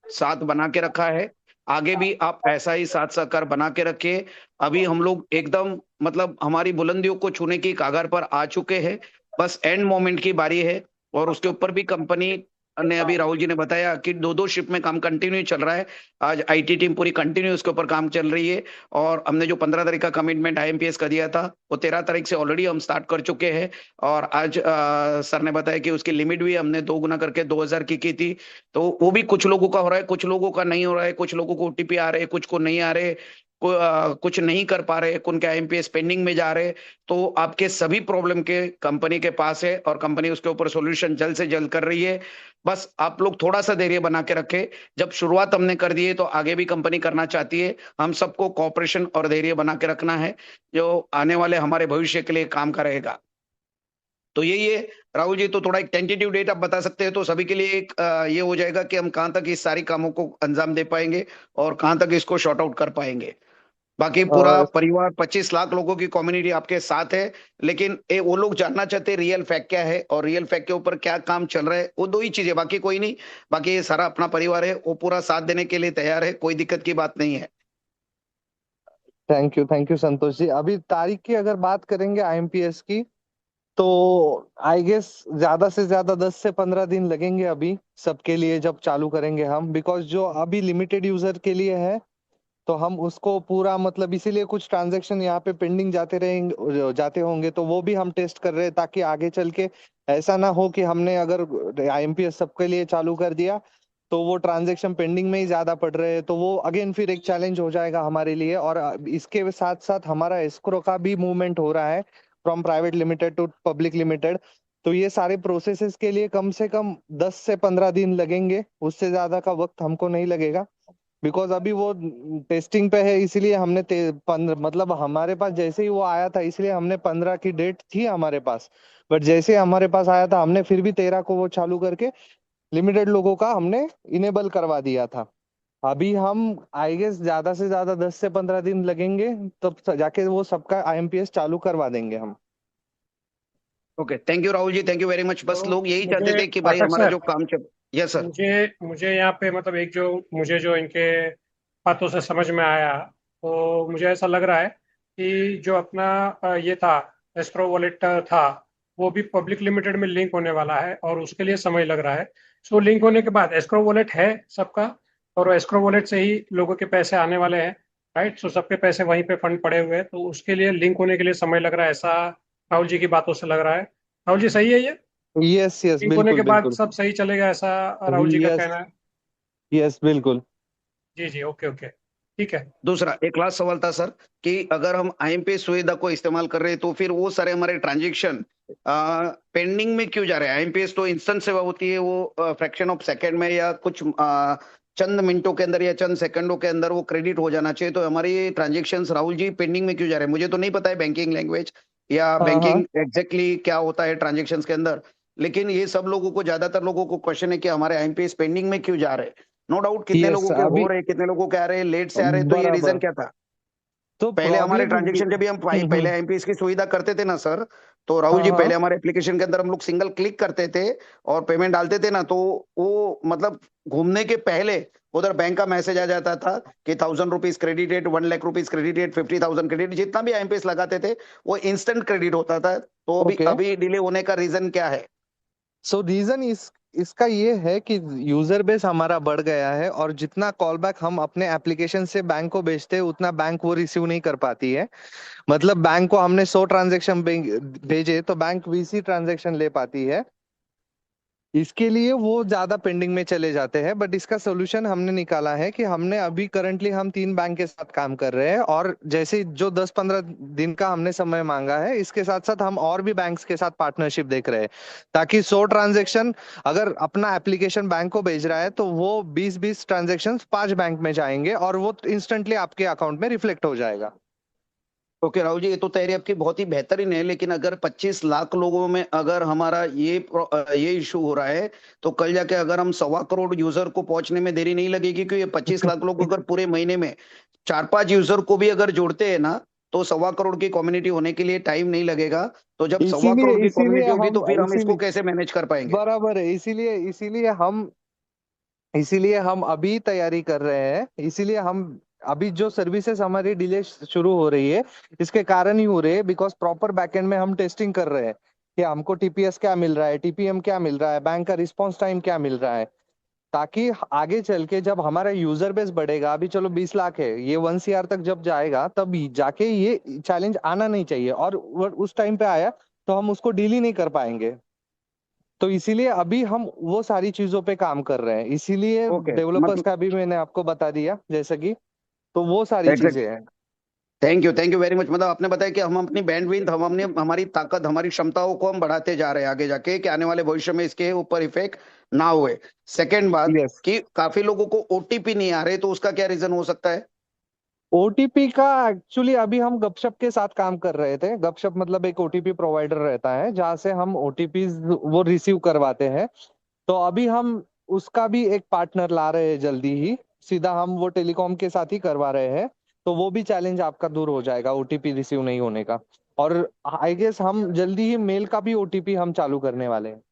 साथ बना के रखा है। आगे भी आप ऐसा ही साथ सहकार बना के रखिए। अभी हम लोग एकदम, मतलब हमारी बुलंदियों को छूने की कगार पर आ चुके हैं। बस एंड मोमेंट की बारी है। और उसके ऊपर भी कंपनी ने, अभी राहुल जी ने बताया कि दो दो शिफ्ट में काम कंटिन्यू चल रहा है। आज आईटी टीम पूरी कंटिन्यू उसके ऊपर काम चल रही है। और हमने जो 15 तारीख का कमिटमेंट आईएमपीएस का दिया था, वो 13 तारीख से ऑलरेडी हम स्टार्ट कर चुके हैं। और आज सर ने बताया कि उसकी लिमिट भी हमने 2 गुना करके 2000 की थी। तो वो भी कुछ लोगों का हो रहा है, कुछ लोगों का नहीं हो रहा है, कुछ लोगों को ओटीपी आ रहे हैं, कुछ को नहीं आ रहे, कुछ नहीं कर पा रहे, उनके आईएमपीएस पेंडिंग में जा रहे। तो आपके सभी प्रॉब्लम के कंपनी के पास है, और कंपनी उसके ऊपर सॉल्यूशन जल्द से जल्द कर रही है। बस आप लोग थोड़ा सा धैर्य बना के रखे। जब शुरुआत हमने कर दी है तो आगे भी कंपनी करना चाहती है। हम सबको कॉपरेशन और धैर्य बना के रखना है, जो आने वाले हमारे भविष्य के लिए काम करेगा। तो यही है। राहुल जी, तो थोड़ा एक टेंटेटिव डेट आप बता सकते हैं तो सभी के लिए एक ये हो जाएगा कि हम कहाँ तक इस सारी कामों को अंजाम दे पाएंगे और कहाँ तक इसको शॉर्ट आउट कर पाएंगे। बाकी पूरा अ, परिवार, 25 लाख लोगों की कम्युनिटी आपके साथ है। लेकिन वो लोग जानना चाहते हैं रियल फैक्ट क्या है और रियल फैक्ट के ऊपर क्या काम चल रहा है, वो दो ही चीजें, बाकी कोई नहीं। बाकी ये सारा अपना परिवार है, वो पूरा साथ देने के लिए तैयार है, कोई दिक्कत की बात नहीं है। Thank you Santosh ji. अभी तारीख की अगर बात करेंगे आईएमपीएस की, तो आई गेस ज्यादा से ज्यादा 10 से 15 दिन लगेंगे अभी सबके लिए, जब चालू करेंगे हम। बिकॉज जो अभी लिमिटेड यूजर के लिए है, तो हम उसको पूरा, मतलब इसीलिए कुछ ट्रांजैक्शन यहाँ पे पेंडिंग जाते होंगे, तो वो भी हम टेस्ट कर रहे हैं, ताकि आगे चल के ऐसा ना हो कि हमने अगर आईएमपीएस सबके लिए चालू कर दिया तो वो ट्रांजैक्शन पेंडिंग में ही ज्यादा पड़ रहे हैं, तो वो अगेन फिर एक चैलेंज हो जाएगा हमारे लिए। और इसके साथ साथ हमारा एस्क्रो का भी मूवमेंट हो रहा है, from private limited to public limited. तो ये सारे प्रोसेसेस के लिए कम से कम 10 से 15 दिन लगेंगे, उससे ज्यादा का वक्त हमको नहीं लगेगा। बिकॉज अभी वो टेस्टिंग पे है, इसीलिए हमने 15, मतलब हमारे पास जैसे ही वो आया था, इसलिए हमने 15 की डेट थी हमारे पास। बट जैसे ही हमारे पास आया था, हमने फिर भी 13 को वो चालू करके लिमिटेड लोगों का हमने इनेबल करवा दिया था। अभी हम आई गेस ज्यादा से ज्यादा 10 से 15 दिन लगेंगे, तब जाके वो सबका आईएमपीएस चालू करवा देंगे हम। Okay, thank you Rahul ji, thank you very much. बस तो लोग यही चाहते मुझे थे कि भाई पाठक हमारा सर, जो काम चल। Yes sir. मुझे मुझे यहाँ पे मतलब एक जो मुझे जो इनके बातों से समझ में आया, तो मुझे ऐसा लग रहा है कि जो अपना ये था, एस्ट्रो वॉलेट था, वो भी पब्लिक लिमिटेड में लिंक होने वाला है और उसके लिए समय लग रहा है। सो लिंक होने के बाद एस्क्रो वॉलेट है सबका, और एस्क्रो वॉलेट से ही लोगों के पैसे आने वाले हैं। राइट, सो सबके पैसे वहीं पे फंड पड़े हुए हैं, तो उसके लिए लिंक होने के लिए समय लग रहा है, ऐसा राहुल जी की बातों से लग रहा है। राहुल जी सही है ये? यस यस, लिंक होने बिल्कुल के बाद बिल्कुल। सब सही चलेगा, ऐसा राहुल जी का यस कहना है? यस, बिल्कुल। जी जी, ओके ओके, ठीक है। दूसरा एक लास्ट सवाल था सर, कि अगर हम आईएमपीएस सुविधा को इस्तेमाल कर रहे हैं तो फिर वो सारे हमारे ट्रांजेक्शन पेंडिंग में क्यों जा रहे हैं? आईएमपीएस तो इंस्टेंट सेवा होती है, वो फ्रैक्शन ऑफ सेकंड में या कुछ चंद मिनटों के अंदर या चंद सेकंडों के अंदर वो क्रेडिट हो जाना चाहिए, तो हमारे ट्रांजेक्शंस राहुल जी पेंडिंग में क्यों जा रहे हैं? मुझे तो नहीं पता है बैंकिंग लैंग्वेज या हाँ हाँ। बैंकिंग एग्जैक्टली क्या होता है ट्रांजेक्शन्स के अंदर, लेकिन ये सब लोगों को, ज्यादातर लोगों को क्वेश्चन है कि हमारे आईएमपीएस पेंडिंग में क्यों जा रहे हैं। नो डाउट कितने यस, लोगों के हो अभी रहे, कितने लोगों के आ रहे, लेट से आ रहे, तो ये रीजन बराबर। क्या था? तो पहले हमारे प्रॉब्लम। ट्रांजेक्शन जब भी हम पहले आईएमपीएस की सुविधा करते थे ना सर, तो राहुल हाँ जी हाँ। पहले हमारे एप्लीकेशन के अंदर हम लोग सिंगल क्लिक करते थे और पेमेंट डालते थे ना, तो वो मतलब घूमने के पहले उधर बैंक का मैसेज आ जाता था कि 1000 rupees credited, 1 lakh rupees credited, 50,000 credit, जितना भी आईएमपीएस लगाते थे वो इंस्टेंट क्रेडिट होता था। तो अभी ओके। अभी डिले होने का रीजन क्या है? सो रीजन इसका ये है कि यूजर बेस हमारा बढ़ गया है, और जितना कॉल बैक हम अपने एप्लीकेशन से बैंक को भेजते हैं उतना बैंक वो रिसीव नहीं कर पाती है। मतलब बैंक को हमने 100 ट्रांजेक्शन भेजे तो बैंक 20 ही ट्रांजेक्शन ले पाती है। इसके लिए वो ज्यादा पेंडिंग में चले जाते हैं। बट इसका सोल्यूशन हमने निकाला है कि हमने अभी करंटली हम 3 बैंक के साथ काम कर रहे हैं, और जैसे जो 10-15 दिन का हमने समय मांगा है, इसके साथ साथ हम और भी बैंक्स के साथ पार्टनरशिप देख रहे हैं, ताकि 100 ट्रांजेक्शन अगर अपना एप्लीकेशन बैंक को भेज रहा है तो वो 20-20 ट्रांजेक्शन 5 बैंक में जाएंगे और वो इंस्टेंटली आपके अकाउंट में रिफ्लेक्ट हो जाएगा। ओके राहुल जी, ये तो तैयारी आपकी बहुत ही बेहतरीन है, लेकिन अगर 25 लाख लोगों में अगर हमारा ये इशू हो रहा है, तो कल जाके अगर हम 1.25 करोड़ यूजर को पहुंचने में देरी नहीं लगेगी? क्योंकि ये 25 लाख लोग अगर पूरे महीने में 4-5 यूजर को भी अगर जोड़ते हैं ना, तो 1.25 करोड़ की कम्युनिटी होने के लिए टाइम नहीं लगेगा। तो जब सवा इसीलिए करोड़ की इसीलिए कम्युनिटी होगी हम तो फिर हम इसको इसीलिए कैसे मैनेज कर पाएंगे? बराबर है, इसीलिए हम अभी तैयारी कर रहे हैं। इसीलिए हम अभी जो सर्विसेज हमारी डिले शुरू हो रही है, इसके कारण ही हो रही है बिकॉज प्रॉपर बैकएंड में हम टेस्टिंग कर रहे हैं कि हमको टीपीएस क्या मिल रहा है, टीपीएम क्या मिल रहा है, बैंक का रिस्पांस टाइम क्या मिल रहा है, ताकि आगे चल के जब हमारा यूजर बेस बढ़ेगा, अभी चलो 20 लाख है, ये 1 CR तक जब जाएगा तब जाके ये चैलेंज आना नहीं चाहिए, और उस टाइम पे आया तो हम उसको डील ही नहीं कर पाएंगे। तो इसीलिए अभी हम वो सारी चीजों पे काम कर रहे हैं, इसीलिए ओके, डेवलपर्स मतलब का भी मैंने आपको बता दिया जैसे कि। तो वो सारी चीजें हैं। Thank you very much. मतलब आपने बताया कि हम अपनी बैंडविड्थ, हम अपनी हमारी ताकत, हमारी क्षमताओं को हम बढ़ाते जा रहे हैं आगे जाके, कि आने वाले भविष्य में इसके ऊपर इफेक्ट ना हुए। सेकंड बात, यस। कि काफी लोगों को ओटीपी नहीं आ रहे, तो उसका क्या रीजन हो सकता है? ओटीपी का एक्चुअली अभी हम गपशप के साथ काम कर रहे थे। गपशप मतलब एक ओटीपी प्रोवाइडर रहता है जहां से हम ओटीपी वो रिसीव करवाते हैं। तो अभी हम उसका भी एक पार्टनर ला रहे हैं जल्दी ही, सीधा हम वो टेलीकॉम के साथ ही करवा रहे हैं। तो वो भी चैलेंज आपका दूर हो जाएगा ओटीपी रिसीव नहीं होने का। और आई गेस हम जल्दी ही मेल का भी ओटीपी हम चालू करने वाले हैं।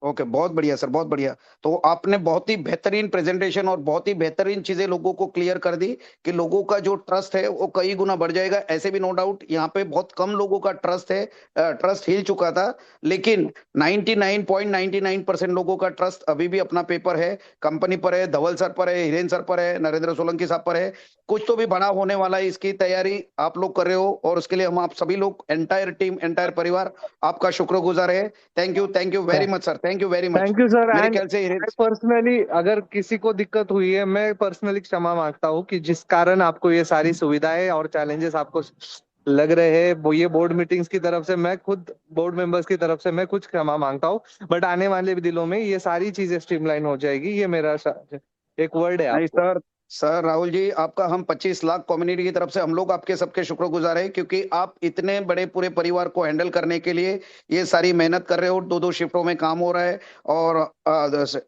ओके, बहुत बढ़िया सर, बहुत बढ़िया। तो आपने बहुत ही बेहतरीन प्रेजेंटेशन और बहुत ही बेहतरीन चीजें लोगों को क्लियर कर दी, कि लोगों का जो ट्रस्ट है वो कई गुना बढ़ जाएगा। ऐसे भी नो डाउट यहाँ पे बहुत कम लोगों का ट्रस्ट है, ट्रस्ट हिल चुका था, लेकिन 99.99% लोगों का ट्रस्ट अभी भी अपना पेपर है, कंपनी पर है, धवल सर पर है, हिरेन सर पर है, नरेंद्र सोलंकी साहब पर है। कुछ तो भी बड़ा होने वाला है, इसकी तैयारी आप लोग कर रहे हो, और उसके लिए हम आप सभी लोग, एंटायर टीम, एंटायर परिवार आपका शुक्रगुजार है। Thank you very much sir, thank you very much. Thank you sir. मेरे एंड ख्याल से मैं पर्सनली, अगर किसी को दिक्कत हुई है, मैं पर्सनली क्षमा मांगता हूँ कि जिस कारण आपको ये सारी सुविधाएं और चैलेंजेस आपको लग रहे हैं, वो ये बोर्ड मीटिंग्स की तरफ से, मैं खुद बोर्ड मेंबर्स की तरफ से मैं कुछ क्षमा मांगता हूँ। बट आने वाले दिनों में ये सारी चीजें स्ट्रीमलाइन हो जाएगी, ये मेरा एक वर्ड है नहीं आपको। सर, सर राहुल जी, आपका हम 25 लाख कम्युनिटी की तरफ से हम लोग आपके सबके शुक्रगुजार हैं, क्योंकि आप इतने बड़े पूरे परिवार को हैंडल करने के लिए ये सारी मेहनत कर रहे हो। 2-2 शिफ्टों में काम हो रहा है, और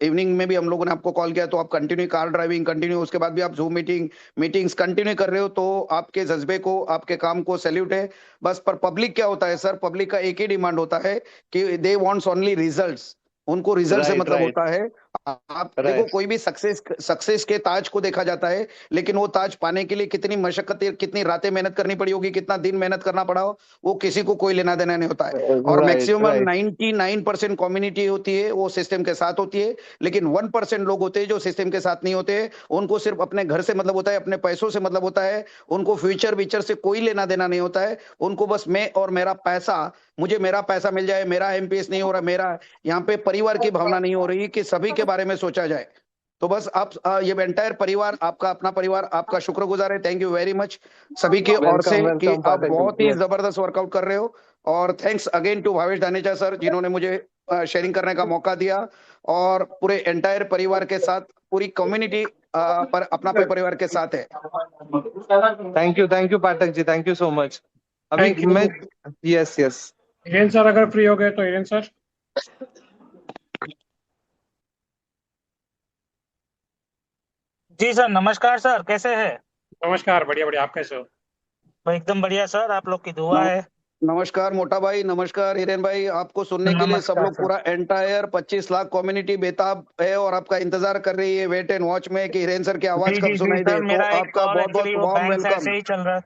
इवनिंग में भी हम लोगों ने आपको कॉल किया तो आप कंटिन्यू कार ड्राइविंग कंटिन्यू, उसके बाद भी आप जूम मीटिंग्स कंटिन्यू कर रहे हो, तो आपके जज्बे को, आपके काम को सैल्यूट है। बस पर पब्लिक क्या होता है सर, पब्लिक का एक ही डिमांड होता है कि दे वांट्स ओनली रिजल्ट्स, उनको रिजल्ट से राइट मतलब राइट। होता है। आप देखो, राइट। कोई भी सक्सेस सक्सेस के ताज को देखा जाता है, लेकिन वो ताज पाने के लिए कितनी मशक्कत, कितनी रातें मेहनत करनी पड़ी होगी, कितना दिन मेहनत करना पड़ा हो, वो किसी को कोई लेना देना नहीं होता है। और राइट मैक्सिमम राइट 99% कम्युनिटी होती है वो सिस्टम के साथ होती है, लेकिन 1% लोग होते हैं जो सिस्टम के साथ नहीं होते हैं। उनको सिर्फ अपने घर से मतलब होता है, अपने पैसों से मतलब होता है। उनको फ्यूचर विचर से कोई लेना देना नहीं होता है। उनको बस मैं और मेरा पैसा, मुझे मेरा पैसा मिल जाए, मेरा एमपीएस नहीं हो रहा, मेरा यहाँ पे परिवार की भावना नहीं हो रही कि सभी के बारे में सोचा जाए। तो बस आप ये एंटायर परिवार, आपका अपना परिवार आपका शुक्रगुजार है। थैंक यू वेरी मच सभी के ओर से वेलकम कि वेलकम आप पाठक जी, बहुत ही यस। जबरदस्त वर्कआउट कर रहे हो। और thanks again to Bhavesh Dhanecha sir, जिन्होंने मुझे शेयरिंग करने का मौका दिया। और पूरे एंटायर परिवार के साथ, पूरी कम्युनिटी पर अपना परिवार के साथ है। Thank you Pathak ji, thank you so much. अभी थैंक यू। मैं, यस यस। हिरेन सर अगर फ्री हो गए तो हिरेन सर। जी सर, नमस्कार सर, कैसे हैं? नमस्कार, बढ़िया बढ़िया, आप कैसे हो? एकदम बढ़िया सर, आप लोग की दुआ नम, है। नमस्कार मोटा भाई, नमस्कार हिरेन भाई। आपको सुनने के लिए सब नमस्कार लोग, सर। पूरा एंटायर 25 लाख कम्युनिटी बेताब है और आपका इंतजार कर रही है, वेट एंड वॉच में, कि हिरेन सर की आवाज जी कब जी जी सुनाई सर, दे। तो मेरा एक आपका कॉल बहुत बहुत एक्चुअली वो वार्म बैंक साइड वेलकम। से ही चल रहा।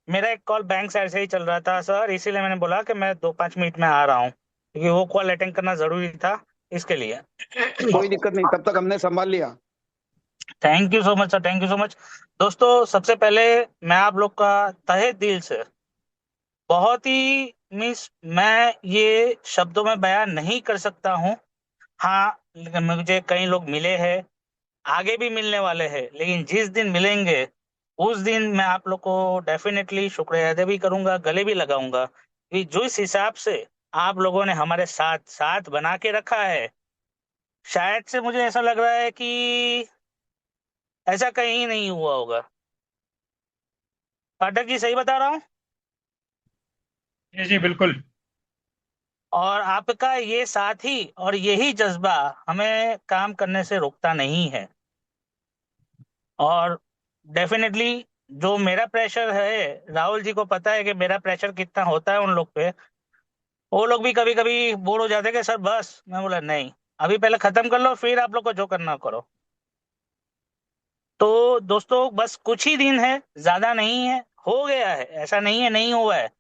मेरा एक कॉल बैंक साइड से ही चल रहा था सर, इसीलिए मैंने बोला कि मैं 2-5 मिनट में आ रहा हूँ, क्योंकि वो कॉल अटेंड करना जरूरी था, इसके लिए। कोई दिक्कत नहीं, तब तक हमने संभाल लिया। Thank you so much sir, thank you so much. दोस्तों, सबसे पहले मैं आप लोग का तहे दिल से बहुत ही मिस, मैं ये शब्दों में बयान नहीं कर सकता हूँ। हाँ, लेकिन मुझे कई लोग मिले हैं, आगे भी मिलने वाले हैं, लेकिन जिस दिन मिलेंगे उस दिन मैं आप लोग को डेफिनेटली शुक्रिया अदा भी करूंगा, गले भी लगाऊंगा, कि जो इस हिसाब से आप लोगों ने हमारे साथ साथ बना के रखा है, शायद से मुझे ऐसा लग रहा है कि ऐसा कहीं नहीं हुआ होगा। पाठक जी, सही बता रहा हूँ? जी जी बिल्कुल। और आपका ये साथी और यही जज्बा हमें काम करने से रोकता नहीं है। और डेफिनेटली जो मेरा प्रेशर है, राहुल जी को पता है कि मेरा प्रेशर कितना होता है उन लोग पे। वो लोग भी कभी कभी बोर हो जाते हैं कि सर बस, मैं बोला नहीं, अभी पहले खत्म कर लो, फिर आप लोग को जो करना हो करो। तो दोस्तों, बस कुछ ही दिन है, ज्यादा नहीं है, हो गया है, ऐसा नहीं है नहीं हुआ है,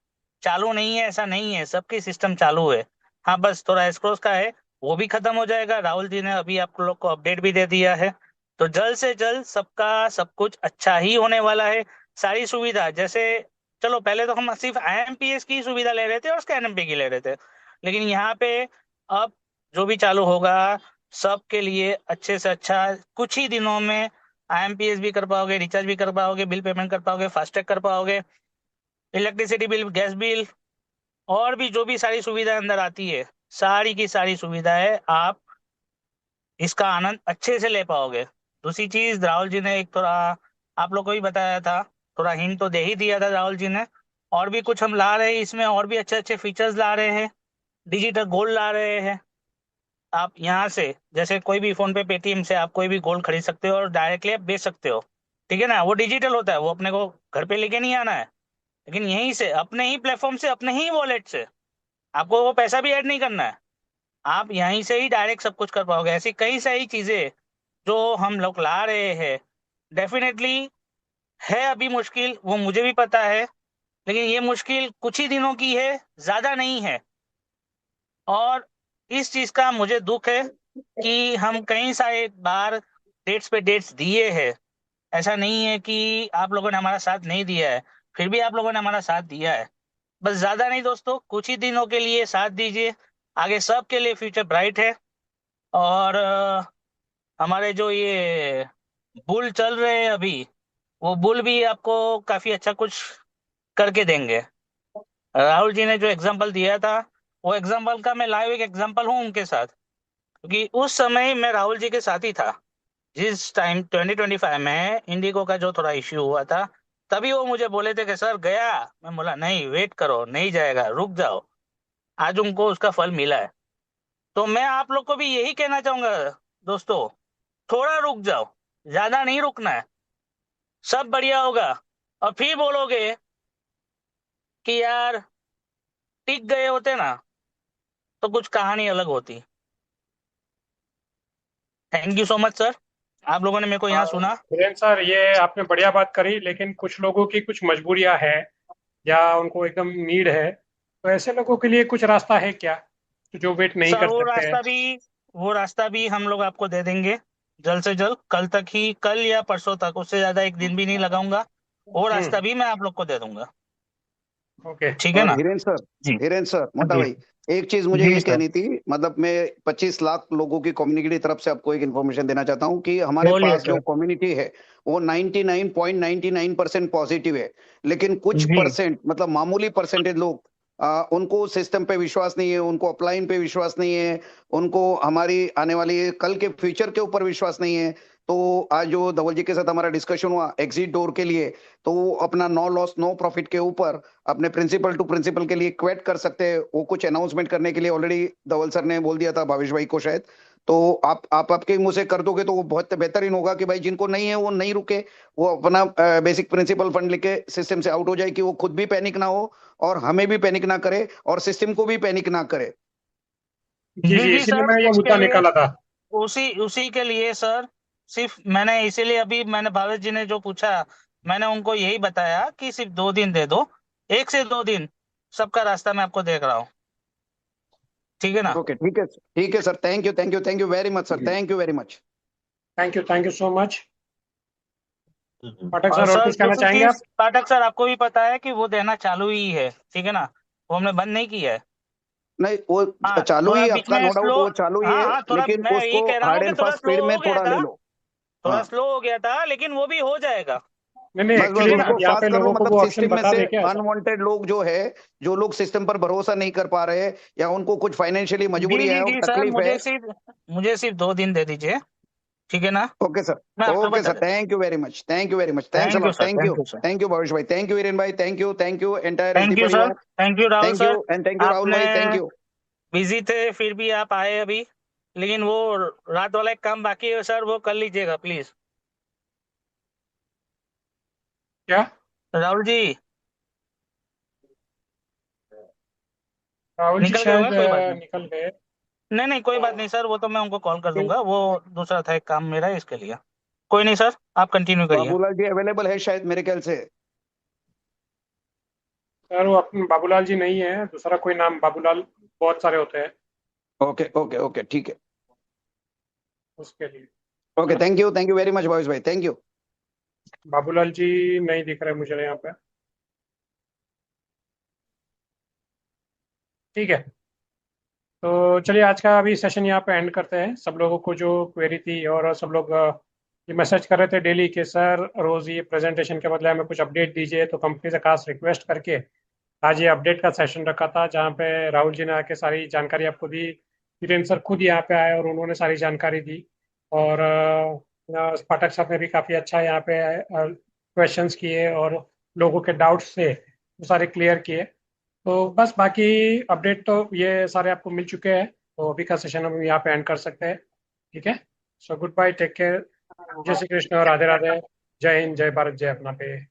चालू नहीं है ऐसा नहीं है, सबकी सिस्टम चालू है। हाँ, बस थोड़ा एस्क्रोस का है, वो भी खत्म हो जाएगा, राहुल जी ने अभी आप लोग को अपडेट भी दे दिया है। तो जल्द से जल्द सबका सब कुछ अच्छा ही होने वाला है। सारी सुविधा जैसे, चलो पहले तो हम सिर्फ आईएमपीएस की सुविधा ले रहे थे और स्कैन एमपी की ले रहे थे, लेकिन यहाँ पे अब जो भी चालू होगा, सबके लिए अच्छे से अच्छा, कुछ ही दिनों में आईएमपीएस भी कर पाओगे, रिचार्ज भी कर पाओगे, बिल पेमेंट कर पाओगे, फास्टैग कर पाओगे, इलेक्ट्रिसिटी बिल, गैस बिल, और भी जो भी सारी सुविधाएं अंदर आती है, सारी की सारी सुविधाएं आप इसका आनंद अच्छे से ले पाओगे। दूसरी चीज, राहुल जी ने एक थोड़ा आप लोग को भी बताया था, थोड़ा हिंट तो दे ही दिया था राहुल जी ने, और भी कुछ हम ला रहे हैं इसमें, और भी अच्छे अच्छे फीचर्स ला रहे हैं, डिजिटल गोल्ड ला रहे हैं। आप यहाँ से जैसे कोई भी फोन पे, पेटीएम से आप कोई भी गोल्ड खरीद सकते हो और डायरेक्टली आप बेच सकते हो। ठीक है ना, वो डिजिटल होता है, वो अपने को घर पे लेके नहीं आना है, लेकिन यहीं से अपने ही प्लेटफॉर्म से, अपने ही वॉलेट से, आपको वो पैसा भी ऐड नहीं करना है, आप यहीं से ही डायरेक्ट सब कुछ कर पाओगे। ऐसी कई सारी चीजें जो हम लोग ला रहे हैं, डेफिनेटली है अभी मुश्किल, वो मुझे भी पता है, लेकिन ये मुश्किल कुछ ही दिनों की है, ज्यादा नहीं है। और इस चीज का मुझे दुख है कि हम कई सारे बार डेट्स पे डेट्स दिए हैं, ऐसा नहीं है कि आप लोगों ने हमारा साथ नहीं दिया है, फिर भी आप लोगों ने हमारा साथ दिया है। बस ज्यादा नहीं दोस्तों, कुछ ही दिनों के लिए साथ दीजिए, आगे सबके लिए फ्यूचर ब्राइट है। और हमारे जो ये बुल चल रहे हैं अभी, वो बुल भी आपको काफी अच्छा कुछ करके देंगे। राहुल जी ने जो एग्जाम्पल दिया था, वो एग्जाम्पल का मैं लाइव एक एग्जाम्पल हूँ उनके साथ, क्योंकि उस समय मैं राहुल जी के साथ ही था, जिस टाइम 2025 में इंडिगो का जो थोड़ा इश्यू हुआ था, तभी वो मुझे बोले थे कि सर गया, मैं बोला नहीं, वेट करो, नहीं जाएगा, रुक जाओ। आज उनको उसका फल मिला है। तो मैं आप लोग को भी यही कहना चाहूंगा दोस्तों, थोड़ा रुक जाओ, ज्यादा नहीं रुकना है, सब बढ़िया होगा। और फिर बोलोगे कि यार टिक गए होते ना, तो कुछ कहानी अलग होती। Thank you so much sir, आप लोगों ने मेरे को यहाँ सुना। धीरेन्द्र सर, ये आपने बढ़िया बात करी, लेकिन कुछ लोगों की कुछ मजबूरियां है या उनको एकदम नीड है, तो ऐसे लोगों के लिए कुछ रास्ता है क्या, जो वेट नहीं सर कर सकते हैं? वो रास्ता भी हम लोग आपको दे देंगे जल्द से जल्द, कल तक ही, कल या परसों तक, उससे ज्यादा एक दिन भी नहीं लगाऊंगा। वो रास्ता हम्म। भी मैं आप लोग को दे दूंगा। ओके। ठीक है और ना? जी। हिरेन सर, मोटा जी। भाई, एक चीज मुझे जी ये सर। कहनी थी। मतलब मैं 25 लाख लोगों की कम्युनिटी की तरफ से आपको एक इन्फॉर्मेशन देना चाहता हूँ कि हमारे बोलिए पास जो सर। कम्युनिटी है वो 99.99% पॉजिटिव है। लेकिन कुछ जी। परसेंट, मतलब मामूली परसेंटेज लोग, उनको सिस्टम पे विश्वास नहीं है, उनको अपलाइन पे विश्वास नहीं है, उनको हमारी आने वाली कल के फ्यूचर के ऊपर विश्वास नहीं है। तो आज जो धवल जी के साथ हमारा डिस्कशन हुआ एग्जिट डोर के लिए, तो वो अपना नो लॉस नो प्रॉफिट के ऊपर अपने प्रिंसिपल टू प्रिंसिपल के लिए क्वेट कर सकते हैं। वो कुछ अनाउंसमेंट करने के लिए ऑलरेडी धवल सर ने बोल दिया था भावेश भाई को शायद। तो आप आपके मुंह से कर दोगे तो वो बहुत बेहतरीन होगा कि भाई जिनको नहीं है वो नहीं रुके, वो अपना बेसिक प्रिंसिपल फंड लेके सिस्टम से आउट हो जाए, कि वो खुद भी पैनिक ना हो और हमें भी पैनिक ना करे और सिस्टम को भी पैनिक ना करे। जी जी जी, जी इसीलिए सर, मैं ये उसके मुद्दा लिए, निकाला था। उसी उसी के लिए सर, सिर्फ मैंने इसीलिए अभी मैंने भावेश जी ने जो पूछा, मैंने उनको यही बताया कि सिर्फ 2 दिन दे दो, 1 से 2 दिन, सबका रास्ता मैं आपको देख रहा हूँ। ठीक है ना? ओके, ठीक है sir, thank you thank you thank you very much sir, जी। Thank you very much. Thank you so much. Pathak और सर, और सर कुछ कहना दूसरी चाहेंगे आप? चीज, पाठक सर आपको भी पता है कि वो देना चालू ही है, ठीक है ना? वो हमने बंद नहीं किया है। नहीं, वो हाँ, चालू ही थोड़ा है बीच आपका, में नो डाउट स्लो, वो चालू ही हाँ है, हाँ, थोड़ा लेकिन मैं यही उसको कह रहा हार्ड हूँ कि एंड थोड़ा फास्ट स्लो स्पीड में हो गया थोड़ा ले था, लो। थोड़ा हाँ, स्लो हो गया था, लेकिन वो भी हो जाएगा। नहीं नहीं, बस बस एक्चुअली ठीक है ना? उसको यहाँ पे फास्ट कर लो, लोगों को मतलब वो ऑप्शन सिस्टम में बता से दे क्या ऐसा? अनवांटेड लोग जो है, जो लोग सिस्टम पर भरोसा नहीं कर पा रहे, या उनको कुछ फाइनेंशियली जी मजबूरी जी है और जी सर, तकलीफ है। मुझे सिर्फ 2 दिन दे दीजिए, ठीक है ना? मैं आपको ओके बता सर, देता thank you very much, thank you very much, हूँ। Thanks thank you a lot, sir, thank you sir, thank you Bhavish भाई, थैंक यू वीरेन भाई, thank you entire SD thank you sir, परिवार। Thank you Rahul thank sir. You and thank you Rahul आपने, भाई, thank you. Busy थे फिर भी आप आए अभी, लेकिन वो रात वाला एक काम बाकी है सर, वो कर लीजिएगा प्लीज। क्या? राहुल जी, राहुल जी निकल गए होंगे, शायद कोई बात नहीं। निकल गए। नहीं नहीं, कोई बात नहीं सर, वो तो मैं उनको कॉल कर कोई- दूंगा, वो दूसरा था एक काम मेरा इसके लिए। कोई नहीं सर, आप कंटिन्यू करिए। बाबूलाल जी अवेलेबल है शायद मेरे ख्याल से। सर, वो अपने बाबूलाल जी नहीं है, दूसरा कोई नाम बाबूलाल बहुत सारे होते हैं ओके ओके ओके, ठीक है। उसके लिए। Okay, thank you very much Bhavish भाई, थैंक यू। बाबूलाल जी नहीं दिख रहे मुझे यहाँ पे। ठीक है, तो चलिए आज का अभी सेशन यहाँ पे एंड करते हैं। सब लोगों को जो क्वेरी थी, और सब लोग ये मैसेज कर रहे थे डेली कि सर रोज ये प्रेजेंटेशन के बदले हमें कुछ अपडेट दीजिए, तो कंपनी से खास रिक्वेस्ट करके आज ये अपडेट का सेशन रखा था, जहाँ पे राहुल जी ने आके सारी जानकारी आपको दी। वीरेंद्र सर खुद यहाँ पे आए और उन्होंने सारी जानकारी दी। और पाठक सर ने भी काफ़ी अच्छा यहाँ पे क्वेश्चंस किए और लोगों के डाउट्स थे वो सारे क्लियर किए। तो बस बाकी अपडेट तो ये सारे आपको मिल चुके हैं, तो अभी का सेशन हम यहाँ पे एंड कर सकते हैं। ठीक है, so good bye, take care, जय श्री कृष्ण, राधे राधे, जय हिंद, जय भारत, जय अपना पे।